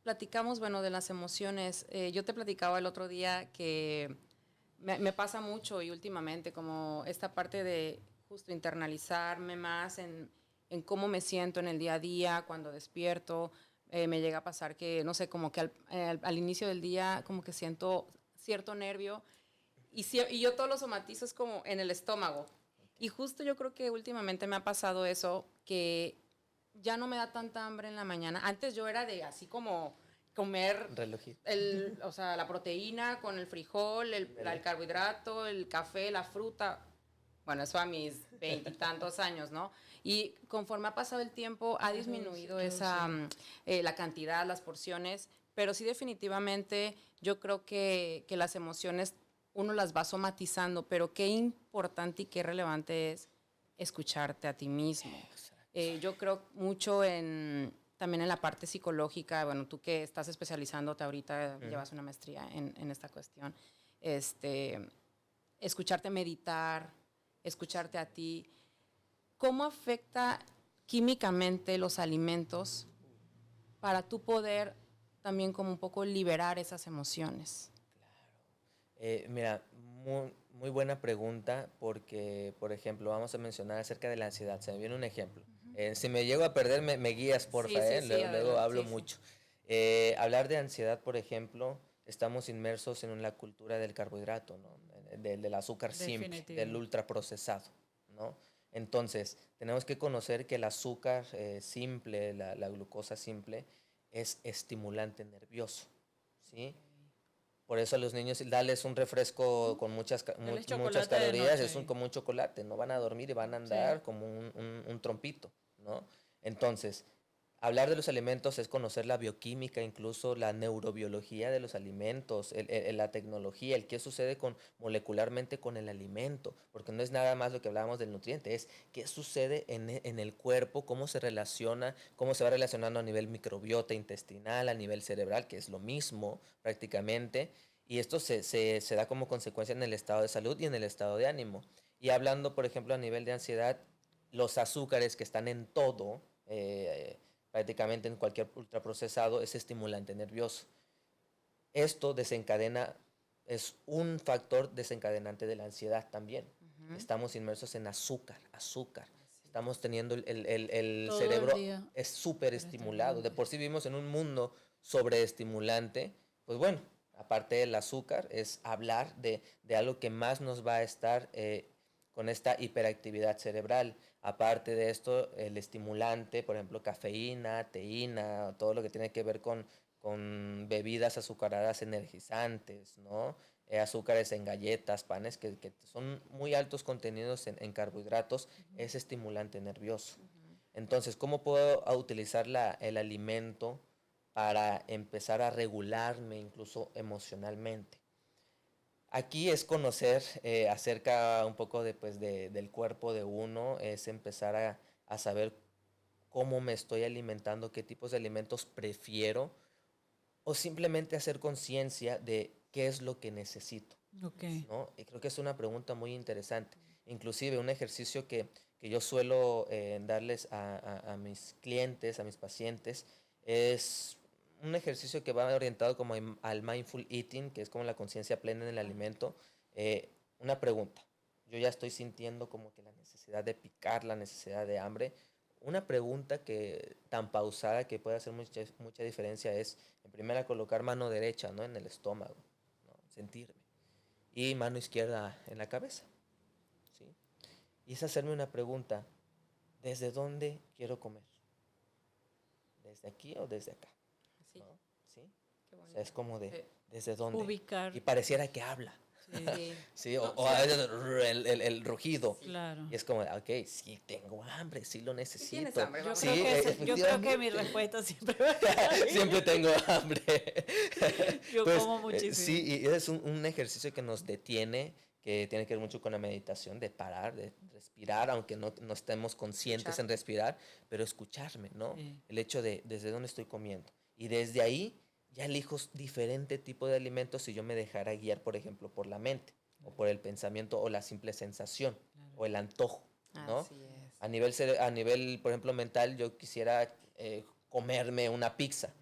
platicamos, bueno, de las emociones. Yo te platicaba el otro día que me pasa mucho y últimamente como esta parte de justo internalizarme más en cómo me siento en el día a día, cuando despierto. Me llega a pasar que, no sé, como que al inicio del día como que siento cierto nervio y yo todo lo somatizo es como en el estómago. Y justo yo creo que últimamente me ha pasado eso, que ya no me da tanta hambre en la mañana. Antes yo era de así como comer o sea, la proteína con el frijol, el carbohidrato, el café, la fruta. Bueno, eso a mis 20 y tantos años, ¿no? Y conforme ha pasado el tiempo, ha disminuido la cantidad, las porciones, pero sí definitivamente yo creo que las emociones uno las va somatizando, pero qué importante y qué relevante es escucharte a ti mismo. Yo creo mucho también en la parte psicológica. Bueno, tú que estás especializándote ahorita, llevas una maestría en esta cuestión, escucharte meditar, escucharte a ti. ¿Cómo afecta químicamente los alimentos para tú poder también como un poco liberar esas emociones? Mira, muy buena pregunta, porque, por ejemplo, vamos a mencionar acerca de la ansiedad. Se me viene un ejemplo. Si me llego a perder, me guías, porfa. Luego hablo mucho. Hablar de ansiedad, por ejemplo, estamos inmersos en la cultura del carbohidrato, ¿no? Del azúcar simple, del ultraprocesado, ¿no? Entonces, tenemos que conocer que el azúcar simple, la glucosa simple, es estimulante nervioso, ¿sí? Por eso a los niños darles un refresco con muchas calorías es como un chocolate, no van a dormir y van a andar como un trompito, ¿no? Entonces, hablar de los alimentos es conocer la bioquímica, incluso la neurobiología de los alimentos, la tecnología, el qué sucede molecularmente con el alimento, porque no es nada más lo que hablábamos del nutriente, es qué sucede en el cuerpo, cómo se relaciona, cómo se va relacionando a nivel microbiota intestinal, a nivel cerebral, que es lo mismo prácticamente, y esto se da como consecuencia en el estado de salud y en el estado de ánimo. Y hablando, por ejemplo, a nivel de ansiedad, los azúcares que están en todo, prácticamente en cualquier ultraprocesado, es estimulante nervioso. Esto es un factor desencadenante de la ansiedad también. Estamos inmersos en azúcar. Estamos teniendo el cerebro es súper estimulado. De por sí vivimos en un mundo sobreestimulante. Pues bueno, aparte del azúcar, es hablar de algo que más nos va a estar con esta hiperactividad cerebral. Aparte de esto, el estimulante, por ejemplo, cafeína, teína, todo lo que tiene que ver con bebidas azucaradas energizantes, ¿no? Azúcares en galletas, panes, que son muy altos contenidos en carbohidratos, es estimulante nervioso. Entonces, ¿cómo puedo utilizar el alimento para empezar a regularme incluso emocionalmente? Aquí es conocer acerca un poco del cuerpo de uno, es empezar a saber cómo me estoy alimentando, qué tipos de alimentos prefiero, o simplemente hacer conciencia de qué es lo que necesito. Okay. ¿No? Y creo que es una pregunta muy interesante. Inclusive un ejercicio que yo suelo darles a mis clientes, a mis pacientes, es un ejercicio que va orientado como al mindful eating, que es como la conciencia plena en el alimento. Una pregunta. Yo ya estoy sintiendo como que la necesidad de picar, la necesidad de hambre. Una pregunta que tan pausada que puede hacer mucha diferencia es, en primera, colocar mano derecha, ¿no?, en el estómago, ¿no?, sentirme, y mano izquierda en la cabeza, ¿sí? Y es hacerme una pregunta: ¿desde dónde quiero comer? ¿Desde aquí o desde acá? Sí. ¿No? ¿Sí? Qué bonito. O sea, es como de, ¿desde dónde? Ubicar. Y pareciera que habla. Sí, o a veces el rugido. Claro. Y es como, ok, sí tengo hambre, sí lo necesito. ¿Tienes hambre? Yo creo que mi respuesta siempre va a estar ahí. Siempre tengo hambre. Yo como muchísimo. Sí, y es un ejercicio que nos detiene, que tiene que ver mucho con la meditación, de parar, de respirar, aunque no estemos conscientes en respirar, pero escucharme, ¿no? Sí. El hecho de desde dónde estoy comiendo. Y desde ahí ya elijo diferente tipo de alimentos si yo me dejara guiar, por ejemplo, por la mente, o por el pensamiento, o la simple sensación, o el antojo, ¿no? Así es. A nivel, por ejemplo, mental, yo quisiera comerme una pizza.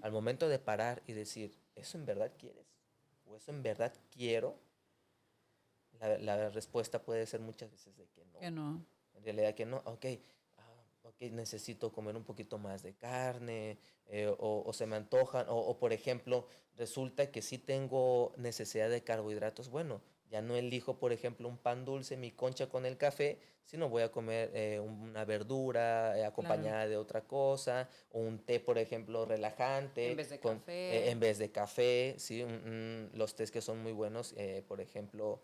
Al momento de parar y decir, ¿eso en verdad quieres? ¿O eso en verdad quiero? La respuesta puede ser muchas veces de que no. Que no. En realidad que no. Ok, necesito comer un poquito más de carne, o se me antojan, o por ejemplo, resulta que sí tengo necesidad de carbohidratos. Bueno, ya no elijo, por ejemplo, un pan dulce, mi concha con el café, sino voy a comer una verdura acompañada de otra cosa, o un té, por ejemplo, relajante. En vez de café. En vez de café, ¿sí? Los tés que son muy buenos, por ejemplo,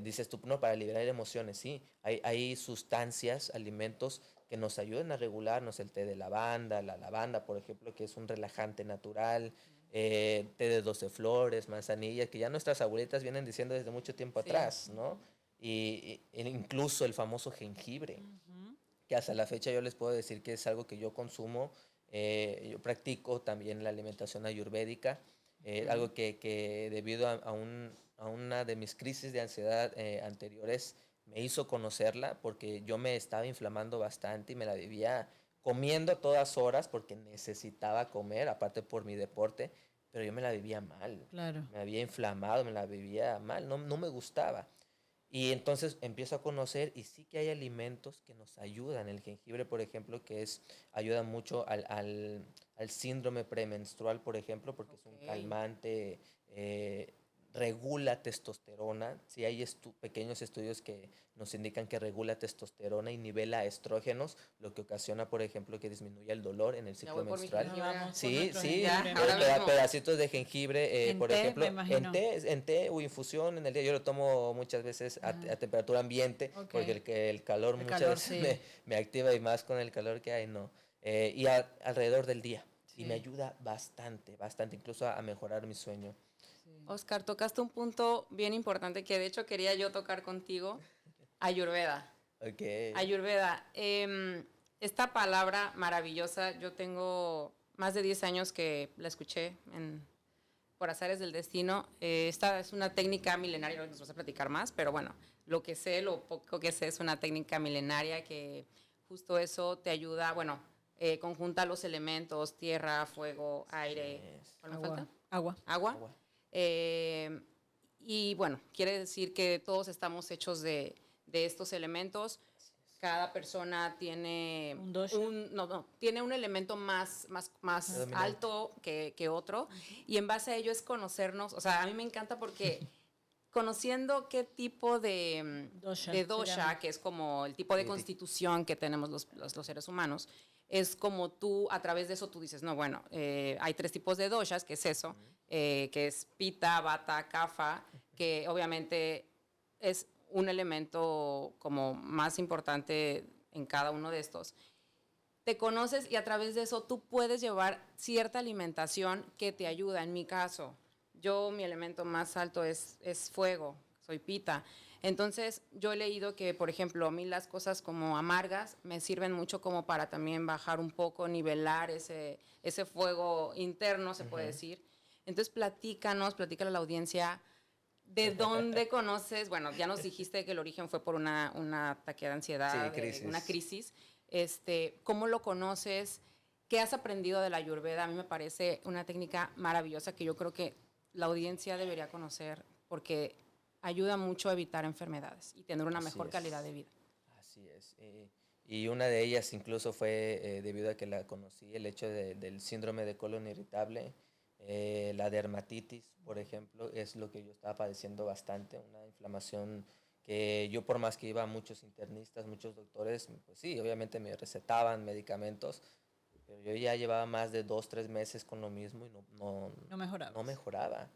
dices tú, no, para liberar emociones, sí. Hay sustancias, alimentos que nos ayuden a regularnos, el té de lavanda, la lavanda, por ejemplo, que es un relajante natural, té de 12 flores, manzanilla, que ya nuestras abuelitas vienen diciendo desde mucho tiempo atrás, ¿no? Y incluso el famoso jengibre, que hasta la fecha yo les puedo decir que es algo que yo consumo, yo practico también la alimentación ayurvédica, algo que debido a una de mis crisis de ansiedad anteriores, me hizo conocerla porque yo me estaba inflamando bastante y me la vivía comiendo a todas horas porque necesitaba comer, aparte por mi deporte, pero yo me la vivía mal. Claro. Me había inflamado, me la vivía mal, no me gustaba. Y entonces empiezo a conocer y sí que hay alimentos que nos ayudan. El jengibre, por ejemplo, ayuda mucho al síndrome premenstrual, por ejemplo, porque es un calmante, regula testosterona. Sí hay pequeños estudios que nos indican que regula testosterona y nivela estrógenos, lo que ocasiona, por ejemplo, que disminuya el dolor en el ciclo menstrual. Sí, pedacitos de jengibre, por ejemplo, en té o infusión en el día. Yo lo tomo muchas veces a temperatura ambiente, porque el calor muchas veces me activa, y más con el calor que hay, no. Y alrededor del día. Sí. Y me ayuda bastante, incluso a mejorar mi sueño. Oscar, tocaste un punto bien importante que de hecho quería yo tocar contigo, Ayurveda. Okay. Ayurveda, esta palabra maravillosa, yo tengo más de 10 años que la escuché por azares del destino. Esta es una técnica milenaria, nos vamos a platicar más, pero bueno, lo poco que sé es una técnica milenaria que justo eso te ayuda, bueno, conjunta los elementos, tierra, fuego, aire, ¿cuál me falta? Agua. Y bueno, quiere decir que todos estamos hechos de estos elementos. Cada persona tiene tiene un elemento más alto que otro, y en base a ello es conocernos. O sea, a mí me encanta porque conociendo qué tipo de dosha, que es como el tipo de constitución que tenemos los seres humanos, es como tú, a través de eso tú dices, no, bueno, hay 3 tipos de doshas, que es eso, que es Pitta, Vata, Kapha, que obviamente es un elemento como más importante en cada uno de estos. Te conoces y a través de eso tú puedes llevar cierta alimentación que te ayuda. En mi caso, mi elemento más alto es fuego, soy Pitta. Entonces, yo he leído que, por ejemplo, a mí las cosas como amargas me sirven mucho como para también bajar un poco, nivelar ese fuego interno, se puede decir. Entonces, platícala a la audiencia, ¿de dónde conoces? Bueno, ya nos dijiste que el origen fue por un ataque de ansiedad, una crisis. ¿Cómo lo conoces? ¿Qué has aprendido de la Ayurveda? A mí me parece una técnica maravillosa que yo creo que la audiencia debería conocer porque ayuda mucho a evitar enfermedades y tener una mejor calidad de vida. Así es. Y una de ellas incluso fue debido a que la conocí, el hecho del síndrome de colon irritable, la dermatitis, por ejemplo, es lo que yo estaba padeciendo bastante, una inflamación que yo, por más que iba a muchos internistas, muchos doctores, pues sí, obviamente me recetaban medicamentos, pero yo ya llevaba más de 2-3 meses con lo mismo y no mejoraba.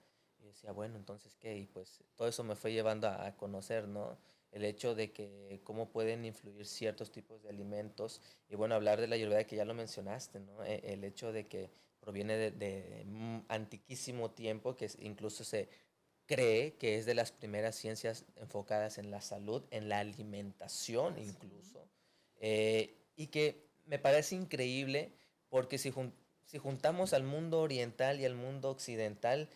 Y decía, bueno, entonces, ¿qué? Y pues todo eso me fue llevando a conocer, ¿no? El hecho de que cómo pueden influir ciertos tipos de alimentos. Y bueno, hablar de la Ayurveda, que ya lo mencionaste, ¿no? El hecho de que proviene de antiquísimo tiempo, que incluso se cree que es de las primeras ciencias enfocadas en la salud, en la alimentación incluso. Y que me parece increíble porque si juntamos al mundo oriental y al mundo occidental,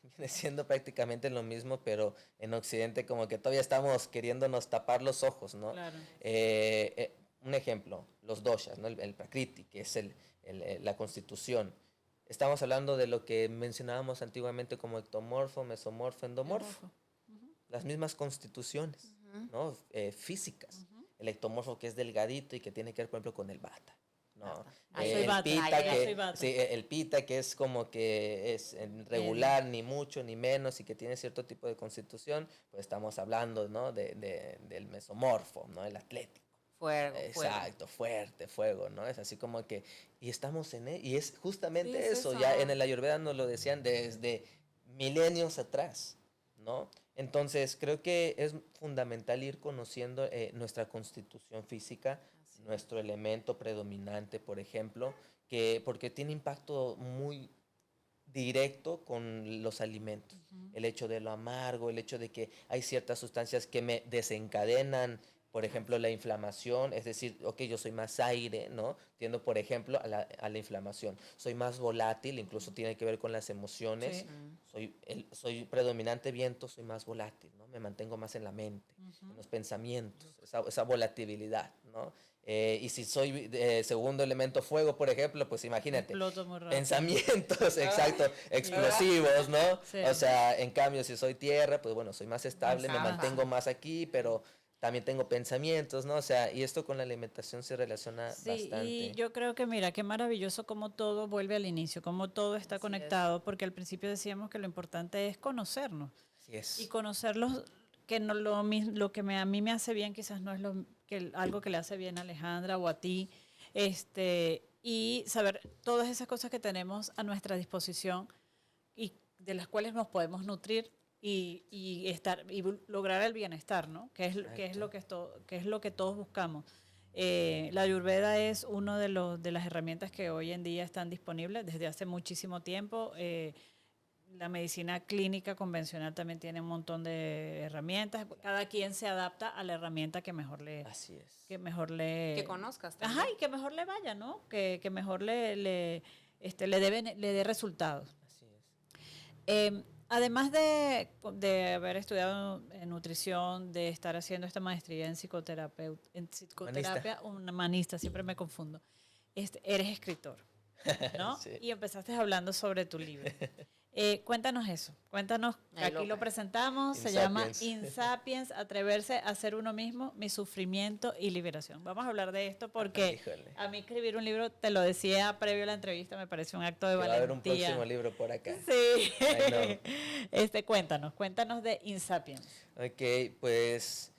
viene siendo prácticamente lo mismo, pero en Occidente como que todavía estamos queriéndonos tapar los ojos, ¿no? Claro. Un ejemplo, los doshas, ¿no? El prakriti, que es la constitución. Estamos hablando de lo que mencionábamos antiguamente como ectomorfo, mesomorfo, endomorfo. Las mismas constituciones, ¿no? Físicas. El ectomorfo, que es delgadito y que tiene que ver, por ejemplo, con el vata, ¿no? El pita, que es como que es regular, ni mucho ni menos, y que tiene cierto tipo de constitución, pues estamos hablando, ¿no? del mesomorfo, ¿no? El atlético. Fuego. Exacto, fuerte, fuego, ¿no? Es así como que, y estamos en y es justamente eso, ya en el Ayurveda nos lo decían desde milenios atrás, ¿no? Entonces, creo que es fundamental ir conociendo nuestra constitución física, nuestro elemento predominante, por ejemplo, porque tiene impacto muy directo con los alimentos. El hecho de lo amargo, el hecho de que hay ciertas sustancias que me desencadenan, por ejemplo, la inflamación, es decir, ok, yo soy más aire, ¿no? Tiendo, por ejemplo, a la inflamación. Soy más volátil, incluso tiene que ver con las emociones. Soy predominante viento, soy más volátil, ¿no? Me mantengo más en la mente, en los pensamientos, esa volatilidad, ¿no? Y si soy segundo elemento fuego, por ejemplo, pues imagínate, pensamientos, exacto, explosivos, ¿no? Sí. O sea, en cambio, si soy tierra, pues bueno, soy más estable, me mantengo más aquí, pero también tengo pensamientos, ¿no? O sea, y esto con la alimentación se relaciona bastante. Y yo creo que, mira, qué maravilloso cómo todo vuelve al inicio, cómo todo está conectado, porque al principio decíamos que lo importante es conocernos. Así es. Y conocerlos, que no lo que a mí me hace bien quizás no es algo que le hace bien a Alejandra o a ti, y saber todas esas cosas que tenemos a nuestra disposición y de las cuales nos podemos nutrir y estar y lograr el bienestar, ¿no? Que es lo que todos buscamos. La Ayurveda es una de las herramientas que hoy en día están disponibles desde hace muchísimo tiempo. La medicina clínica convencional también tiene un montón de herramientas. Cada quien se adapta a la herramienta que mejor le... Así es. Que conozcas también. Ajá, y que mejor le vaya, ¿no? Que mejor le dé resultados. Así es. Además de haber estudiado en nutrición, de estar haciendo esta maestría en psicoterapia, humanista, siempre me confundo, eres escritor, ¿no? Sí. Y empezaste hablando sobre tu libro. Cuéntanos eso, aquí lo presentamos, se llama Insapiens, atreverse a ser uno mismo, mi sufrimiento y liberación. Vamos a hablar de esto porque a mí escribir un libro, te lo decía previo a la entrevista, me parece un acto de valentía. Va a haber un próximo libro por acá. Sí. Cuéntanos de Insapiens. Ok, pues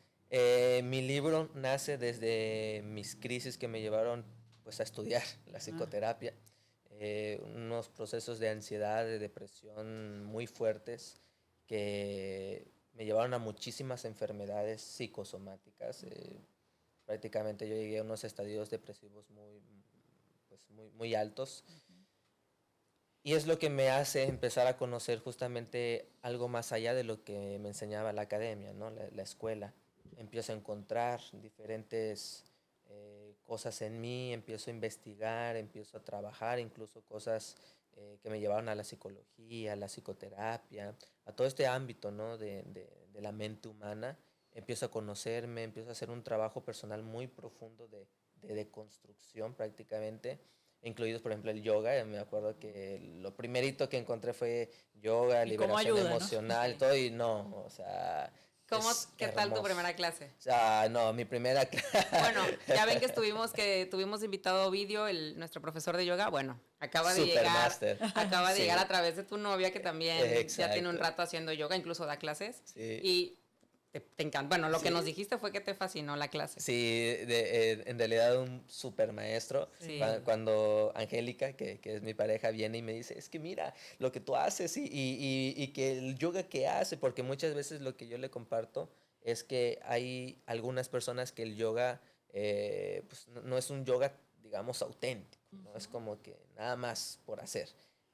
mi libro nace desde mis crisis que me llevaron pues a estudiar la psicoterapia. Unos procesos de ansiedad, de depresión muy fuertes que me llevaron a muchísimas enfermedades psicosomáticas. Prácticamente yo llegué a unos estadios depresivos muy altos. Y es lo que me hace empezar a conocer justamente algo más allá de lo que me enseñaba la academia, ¿no? La escuela. Empiezo a encontrar diferentes cosas en mí, empiezo a investigar, empiezo a trabajar, incluso cosas que me llevaron a la psicología, a la psicoterapia, a todo este ámbito, ¿no? de la mente humana. Empiezo a conocerme, empiezo a hacer un trabajo personal muy profundo de deconstrucción prácticamente, incluidos, por ejemplo, el yoga. Me acuerdo que lo primerito que encontré fue yoga, liberación emocional, ¿no? Todo, y no, o sea... ¿Qué tal tu primera clase? O sea, no, mi primera clase... Bueno, ya ven que tuvimos invitado a Ovidio, nuestro profesor de yoga. Bueno, acaba de llegar a través de tu novia, que también ya tiene un rato haciendo yoga, incluso da clases. Sí. Y te encanta. Bueno, lo que nos dijiste fue que te fascinó la clase. Sí, en realidad un súper maestro. Sí. Cuando Angélica, que es mi pareja, viene y me dice, es que mira lo que tú haces y que el yoga que hace, porque muchas veces lo que yo le comparto es que hay algunas personas que el yoga pues no es un yoga, digamos, auténtico, ¿no? Es como que nada más por hacer.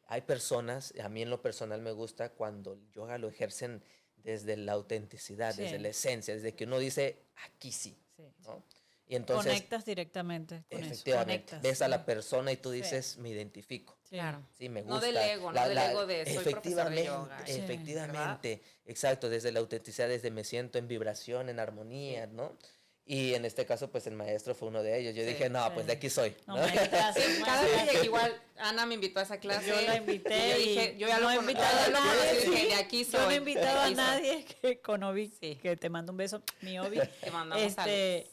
Hay personas, a mí en lo personal me gusta cuando el yoga lo ejercen desde la autenticidad, desde la esencia, desde que uno dice, aquí sí, ¿no? Y entonces, conectas directamente con efectivamente, eso. Ves a la persona y tú dices, me identifico. Claro. Sí, me gusta. No del ego, no del ego de soy profesor de yoga. Efectivamente, exacto, desde la autenticidad, desde me siento en vibración, en armonía, ¿no? Y en este caso, pues el maestro fue uno de ellos. Yo dije, no, pues de aquí soy, ¿no? Cada vez igual Ana me invitó a esa clase. Yo la invité y yo dije, yo ya no lo he invitado a nadie. Dije, de aquí soy. Yo no he invitado a nadie con Obi, que te mando un beso, mi Obi. Te mandamos saludos.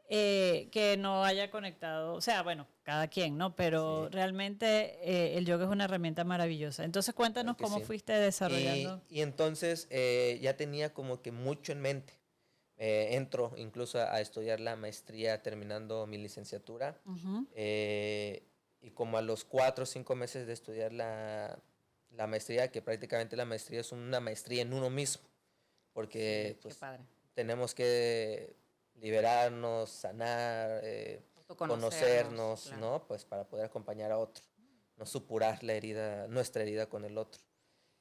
Que no haya conectado, o sea, bueno, cada quien, ¿no? Pero realmente el yoga es una herramienta maravillosa. Entonces cuéntanos cómo fuiste desarrollando. Y entonces ya tenía como que mucho en mente. Entro incluso a estudiar la maestría terminando mi licenciatura. Y como a los 4 o 5 meses de estudiar la maestría, que prácticamente la maestría es una maestría en uno mismo, porque pues, tenemos que liberarnos, sanar, conocernos, claro, ¿no? Pues para poder acompañar a otro, no supurar nuestra herida con el otro.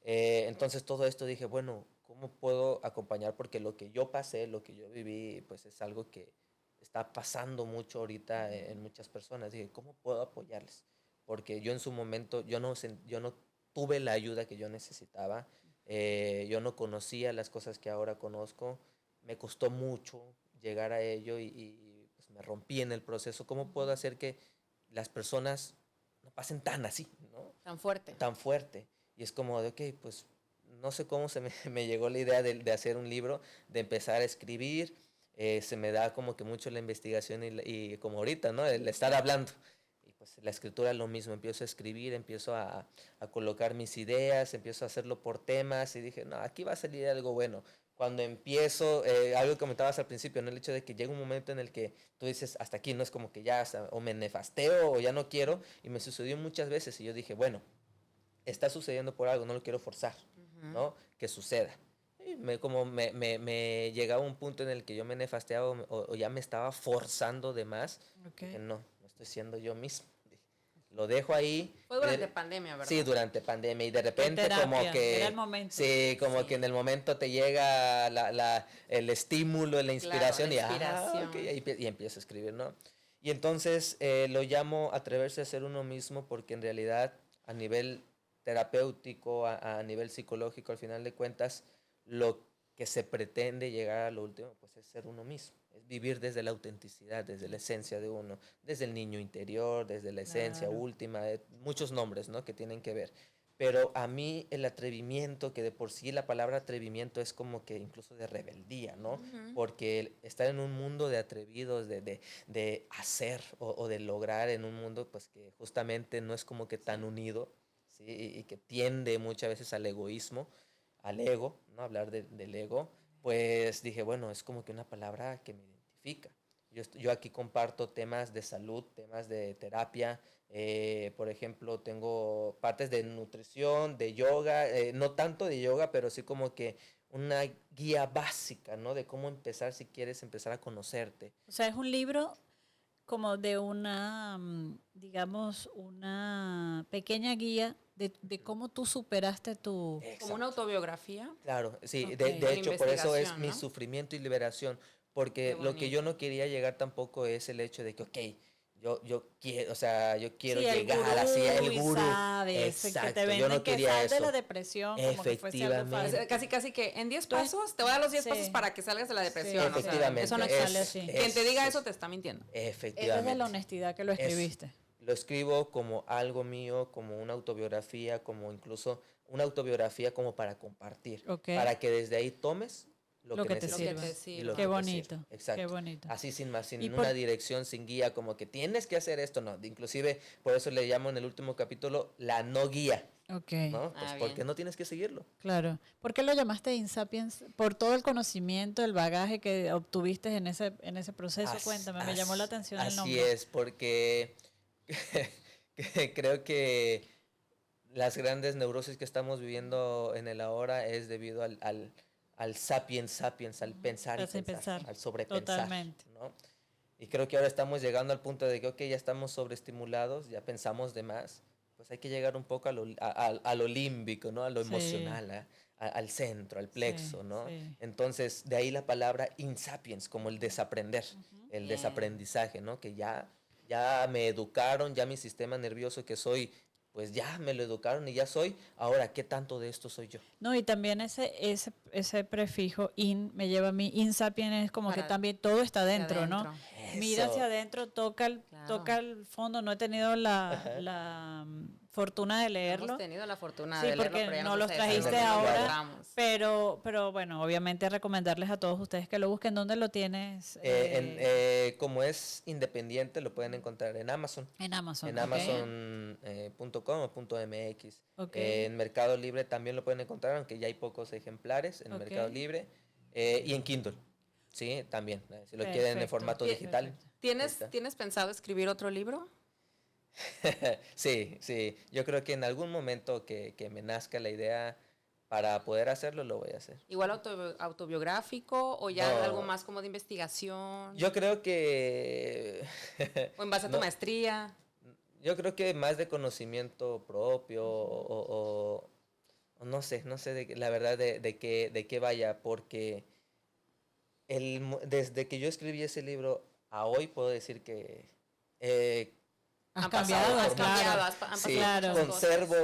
Entonces todo esto dije, bueno, ¿cómo puedo acompañar? Porque lo que yo pasé, lo que yo viví, pues es algo que está pasando mucho ahorita en muchas personas. Dije, ¿cómo puedo apoyarles? Porque yo en su momento, yo no tuve la ayuda que yo necesitaba. Yo no conocía las cosas que ahora conozco. Me costó mucho llegar a ello y pues me rompí en el proceso. ¿Cómo puedo hacer que las personas no pasen tan así, ¿no? Tan fuerte. Tan fuerte. Y es como de, ok, pues no sé cómo me llegó la idea de hacer un libro, de empezar a escribir. Se me da como que mucho la investigación y como ahorita, ¿no? El estar hablando. Y pues la escritura es lo mismo. Empiezo a escribir, empiezo a colocar mis ideas, empiezo a hacerlo por temas y dije, no, aquí va a salir algo bueno. Cuando empiezo, algo que comentabas al principio, ¿no? El hecho de que llega un momento en el que tú dices, hasta aquí, no es como que ya, o me nefasteo o ya no quiero. Y me sucedió muchas veces y yo dije, bueno, está sucediendo por algo, no lo quiero forzar, ¿no? Que suceda. Y me llegaba un punto en el que yo me nefasteaba o ya me estaba forzando de más. Que no estoy siendo yo mismo. Lo dejo ahí. Fue durante pandemia, ¿verdad? Sí, durante pandemia. Y de repente como que... Era el momento. Sí, como que en el momento te llega el estímulo, la inspiración. Claro, y empiezo a escribir, ¿no? Y entonces lo llamo atreverse a ser uno mismo porque en realidad a nivel terapéutico, a nivel psicológico, al final de cuentas, lo que se pretende llegar a lo último, pues es ser uno mismo, es vivir desde la autenticidad, desde la esencia de uno, desde el niño interior, desde la esencia última, muchos nombres, ¿no? Que tienen que ver. Pero a mí el atrevimiento, que de por sí la palabra atrevimiento es como que incluso de rebeldía, ¿no? Porque estar en un mundo de atrevidos, de hacer o de lograr en un mundo, pues que justamente no es como que tan unido, ¿sí? Y que tiende muchas veces al egoísmo, al ego, ¿no? Hablar del ego, pues dije, bueno, es como que una palabra que me identifica. Yo aquí comparto temas de salud, temas de terapia, por ejemplo, tengo partes de nutrición, de yoga, no tanto de yoga, pero sí como que una guía básica, ¿no? De cómo empezar si quieres empezar a conocerte. O sea, es un libro como de una, digamos, una pequeña guía de cómo tú superaste tu... Exacto. Como una autobiografía. Claro, sí, de hecho por eso es, ¿no? Mi sufrimiento y liberación, porque lo que yo no quería llegar tampoco es el hecho de que, ok, yo quiero, o sea, yo quiero llegar así al gurú. Sabes, exacto, que te venden, yo no quería que sal de la depresión, como que fuese algo fácil. Casi que en 10 pasos, te voy a dar los 10 pasos para que salgas de la depresión. Sí, efectivamente. O sea, eso no sale así. Quien te diga eso te está mintiendo. Efectivamente. Es de la honestidad que lo escribiste. Lo escribo como algo mío, como una autobiografía, como incluso una autobiografía como para compartir. Para que desde ahí tomes lo que te sirva. Qué bonito. Exacto. Qué bonito. Así sin más, sin una dirección, sin guía, como que tienes que hacer esto, no. Inclusive, por eso le llamo en el último capítulo la no guía. Okay. ¿No? Pues porque no tienes que seguirlo. Claro. ¿Por qué lo llamaste Insapiens? Por todo el conocimiento, el bagaje que obtuviste en ese proceso. Cuéntame, me llamó la atención el nombre. Así es, porque creo que las grandes neurosis que estamos viviendo en el ahora es debido al sapiens, al pensar y pensar, al sobrepensar. Totalmente. ¿No? Y creo que ahora estamos llegando al punto de que, ya estamos sobreestimulados, ya pensamos de más. Pues hay que llegar un poco a lo límbico, ¿no? A lo emocional, al centro, al plexo, ¿no? Sí. Entonces, de ahí la palabra insapiens, como el desaprender, el desaprendizaje, ¿no? Que ya me educaron, ya mi sistema nervioso que soy, pues ya me lo educaron y ya soy, ahora, ¿qué tanto de esto soy yo? No, y también ese prefijo in me lleva a mí, insapiens es como que también todo está dentro, ¿no? Eso. Mira hacia adentro, toca el fondo, no he tenido la fortuna de leerlo. Hemos tenido la fortuna de leerlo, porque no los trajiste ahora, pero bueno, obviamente recomendarles a todos ustedes que lo busquen. ¿Dónde lo tienes? Como es independiente, lo pueden encontrar en Amazon. En Amazon, en Amazon.com o .mx. En Mercado Libre también lo pueden encontrar, aunque ya hay pocos ejemplares en Mercado Libre. Y en Kindle, sí, también, si lo quieren en formato digital. ¿Tienes pensado escribir otro libro? Sí, yo creo que en algún momento que me nazca la idea para poder hacerlo, lo voy a hacer. ¿Igual autobiográfico o ya algo más como de investigación? Yo creo que... ¿O en base a tu maestría? Yo creo que más de conocimiento propio o no sé la verdad de qué vaya, porque desde que yo escribí ese libro a hoy puedo decir que han cambiado, claro.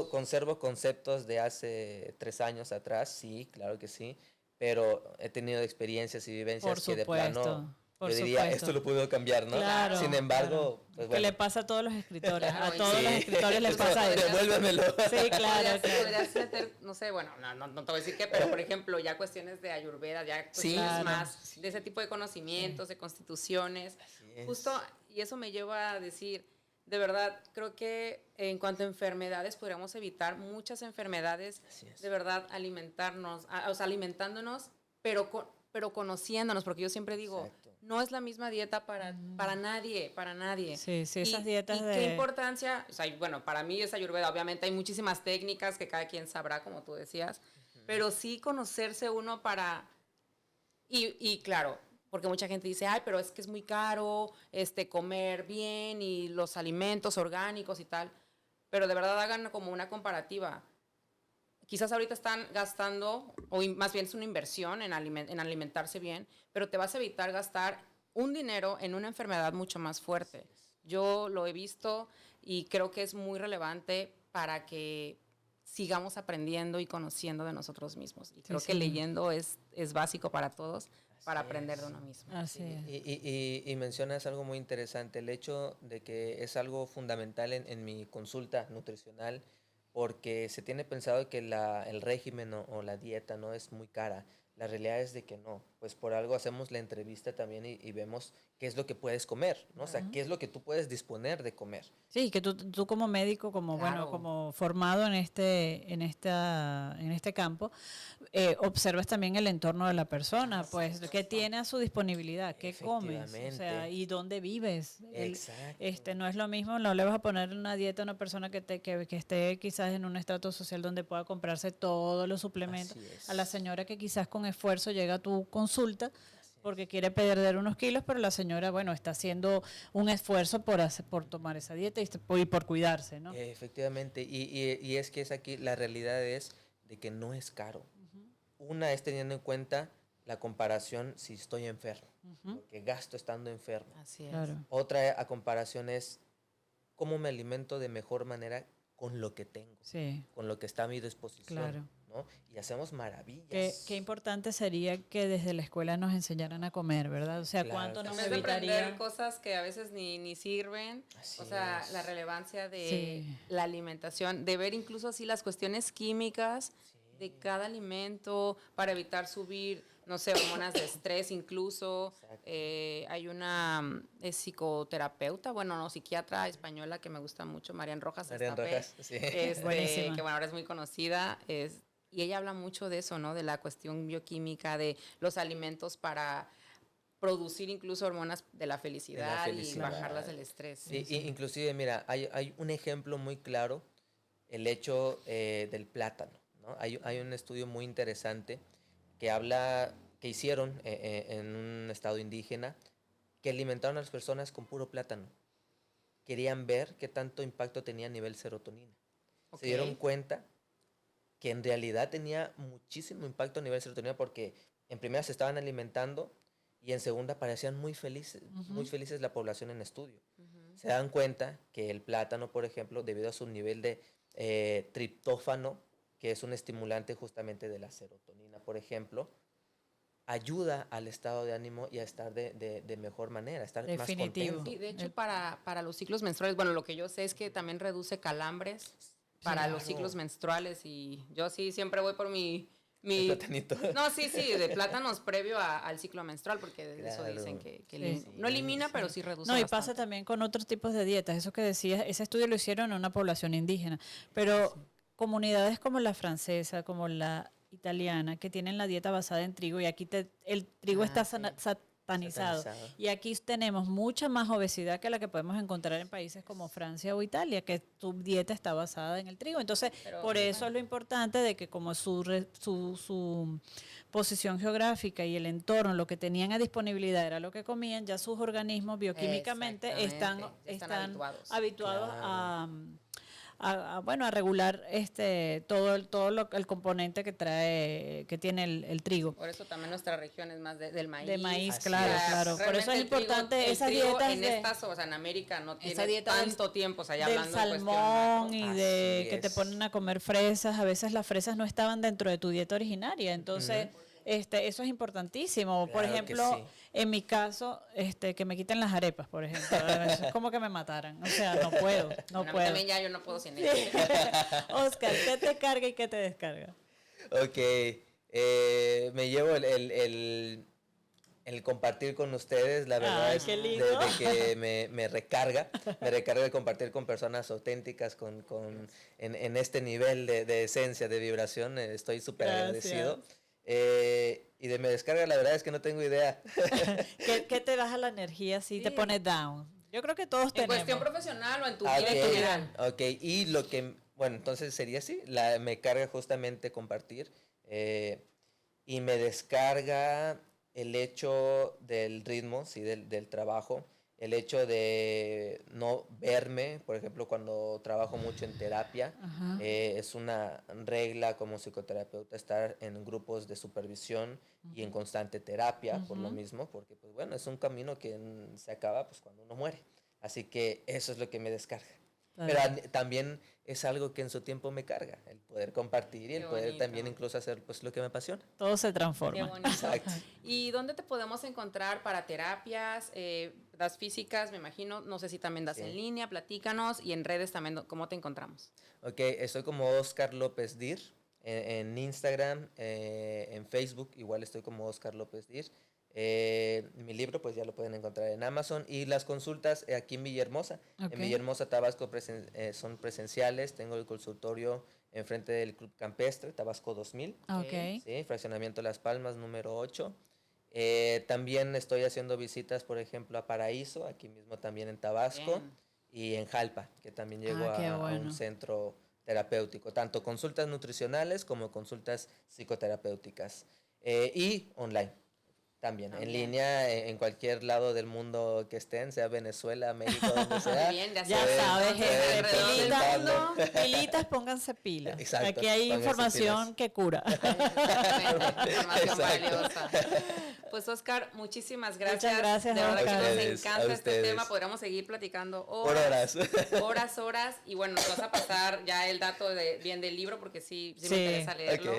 Conservo conceptos de hace 3 años atrás, sí, claro que sí, pero he tenido experiencias y vivencias que de plano yo diría, esto lo puedo cambiar, ¿no? Claro, sin embargo, pues bueno. Que le pasa a todos los escritores, a todos los escritores les pasa eso. Devuélvemelo. Sí, claro. Podrías meter, no sé, bueno, no te voy a decir qué, pero por ejemplo, ya cuestiones de Ayurveda, ya cuestiones más de ese tipo de conocimientos, de constituciones. Justo, y eso me lleva a decir, de verdad, creo que en cuanto a enfermedades, podríamos evitar muchas enfermedades, de verdad, alimentándonos, pero conociéndonos, porque yo siempre digo, no es la misma dieta para nadie. Sí, esas dietas y qué importancia, o sea, bueno, para mí es Ayurveda, obviamente hay muchísimas técnicas que cada quien sabrá, como tú decías, pero sí conocerse uno para, y claro, porque mucha gente dice, pero es que es muy caro comer bien y los alimentos orgánicos y tal, pero de verdad hagan como una comparativa. Quizás ahorita están gastando, o más bien es una inversión en alimentarse bien, pero te vas a evitar gastar un dinero en una enfermedad mucho más fuerte. Yo lo he visto y creo que es muy relevante para que sigamos aprendiendo y conociendo de nosotros mismos. Y creo que leyendo es básico para todos, para aprender de uno mismo. Así es. Y mencionas algo muy interesante, el hecho de que es algo fundamental en mi consulta nutricional, porque se tiene pensado que el régimen o la dieta no es muy cara. La realidad es de que no, pues por algo hacemos la entrevista también y vemos qué es lo que puedes comer, ¿no? O sea, qué es lo que tú puedes disponer de comer. Sí, que tú como médico, como formado en este campo, observas también el entorno de la persona, pues qué tiene a su disponibilidad, qué comes, o sea, y dónde vives. Exacto. No es lo mismo, no le vas a poner una dieta a una persona que esté quizás en un estrato social donde pueda comprarse todos los suplementos, a la señora que quizás con esfuerzo llega a tu consulta porque quiere perder unos kilos, pero la señora, está haciendo un esfuerzo por tomar esa dieta y por cuidarse, ¿no? Efectivamente, y es que es aquí, la realidad es de que no es caro. Una es teniendo en cuenta la comparación si estoy enfermo, lo que gasto estando enfermo. Así es. Claro. Otra a comparación es cómo me alimento de mejor manera con lo que tengo, con lo que está a mi disposición. Claro. ¿No? Y hacemos maravillas. Qué importante sería que desde la escuela nos enseñaran a comer, ¿verdad? O sea, ¿cuánto nos evitaría? En vez de aprender cosas que a veces ni sirven, la relevancia de la alimentación, de ver incluso así las cuestiones químicas de cada alimento para evitar subir, no sé, hormonas de estrés incluso. Hay una psicoterapeuta, psiquiatra española que me gusta mucho, Marian Rojas. Marian Rojas, sí. Que ahora es muy conocida. Y ella habla mucho de eso, ¿no? De la cuestión bioquímica, de los alimentos para producir incluso hormonas de la felicidad, y bajarlas del estrés. Sí, inclusive, mira, hay un ejemplo muy claro, el hecho del plátano, ¿no? Hay un estudio muy interesante que hicieron en un estado indígena, que alimentaron a las personas con puro plátano. Querían ver qué tanto impacto tenía a nivel serotonina. Se dieron cuenta que en realidad tenía muchísimo impacto a nivel serotonina, porque en primera se estaban alimentando y en segunda parecían muy felices la población en estudio. Se dan cuenta que el plátano, por ejemplo, debido a su nivel de triptófano, que es un estimulante justamente de la serotonina, por ejemplo, ayuda al estado de ánimo y a estar de mejor manera, a estar más contento. Y de hecho, para los ciclos menstruales, lo que yo sé es que también reduce calambres para los ciclos menstruales, y yo sí siempre voy por mi platanito. No, sí, de plátanos previo al ciclo menstrual, porque de eso dicen que no elimina, pero sí reduce No, y bastante. pasa también con otros tipos de dietas. Eso que decías, ese estudio lo hicieron en una población indígena, pero comunidades como la francesa, como la italiana, que tienen la dieta basada en trigo, y aquí el trigo está satanizado. Y aquí tenemos mucha más obesidad que la que podemos encontrar en países como Francia o Italia, que su dieta está basada en el trigo. Entonces, por eso es lo importante de que como su posición geográfica y el entorno, lo que tenían a disponibilidad era lo que comían, ya sus organismos bioquímicamente están habituados a regular todo el componente que tiene el trigo. Por eso también nuestra región es más del maíz. De maíz, claro. Por eso es importante esas dietas en América no tiene tanto tiempo, del salmón y que te ponen a comer fresas. A veces las fresas no estaban dentro de tu dieta originaria, entonces eso es importantísimo. Claro, por ejemplo, en mi caso, que me quiten las arepas, por ejemplo. Eso es como que me mataran. O sea, no puedo. También ya yo no puedo sin ello. Oscar, ¿qué te carga y qué te descarga? Ok. Me llevo el compartir con ustedes, la verdad. Es de que me recarga el compartir con personas auténticas, en este nivel de esencia, de vibración. Estoy súper agradecido. Y me descarga, la verdad es que no tengo idea. ¿Qué te baja la energía si te pones down? Yo creo que todos tenemos. En cuestión profesional o en tu vida en general. Ok, y entonces sería así, me carga justamente compartir, y me descarga el hecho del ritmo, sí, del trabajo, el hecho de no verme, por ejemplo, cuando trabajo mucho en terapia, es una regla como psicoterapeuta estar en grupos de supervisión y en constante terapia, por lo mismo, porque es un camino que se acaba cuando uno muere. Así que eso es lo que me descarga. Pero también es algo que en su tiempo me carga, el poder compartir y el poder también incluso hacer lo que me apasiona. Todo se transforma. Qué bonito. Exacto. ¿Y dónde te podemos encontrar para terapias? Das físicas, me imagino, no sé si también das en línea, platícanos, y en redes también, ¿cómo te encontramos? Ok, estoy como Oscar López Dir, en Instagram, en Facebook, igual estoy como Oscar López Dir. Mi libro ya lo pueden encontrar en Amazon, y las consultas aquí en Villahermosa. En Villahermosa, Tabasco, son presenciales. Tengo el consultorio enfrente del Club Campestre, Tabasco 2000. Sí, fraccionamiento Las Palmas, número 8. También estoy haciendo visitas, por ejemplo, a Paraíso, aquí mismo también en Tabasco, y en Jalpa, que también llego a un centro terapéutico, tanto consultas nutricionales como consultas psicoterapéuticas, y online. También, en línea, en cualquier lado del mundo que estén, sea Venezuela, México, donde sea. Ya sabes, pilitas, pónganse pilas. Exacto, aquí hay información que cura. Información valiosa. Pues Oscar, muchísimas gracias. Muchas gracias, de verdad Oscar. que nos encanta este tema. Podríamos seguir platicando horas. Horas. Y bueno, nos vas a pasar ya el dato bien del libro, porque sí me interesa leerlo.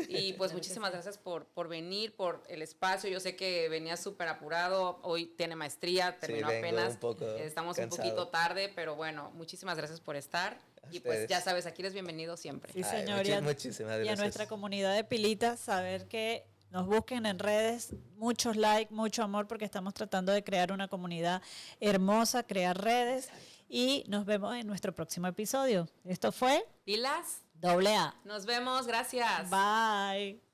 Y pues muchísimas gracias por venir, por el espacio. Yo sé sé que venía súper apurado, hoy tiene maestría, terminó apenas, estamos cansado. Un poquito tarde, pero bueno, muchísimas gracias por estar. Y pues ya sabes, aquí eres bienvenido siempre. Sí, señor. Muchísimas gracias. Y a nuestra comunidad de Pilitas, saber que nos busquen en redes, muchos likes, mucho amor, porque estamos tratando de crear una comunidad hermosa, crear redes. Y nos vemos en nuestro próximo episodio. Esto fue Pilas AA. Nos vemos, gracias. Bye.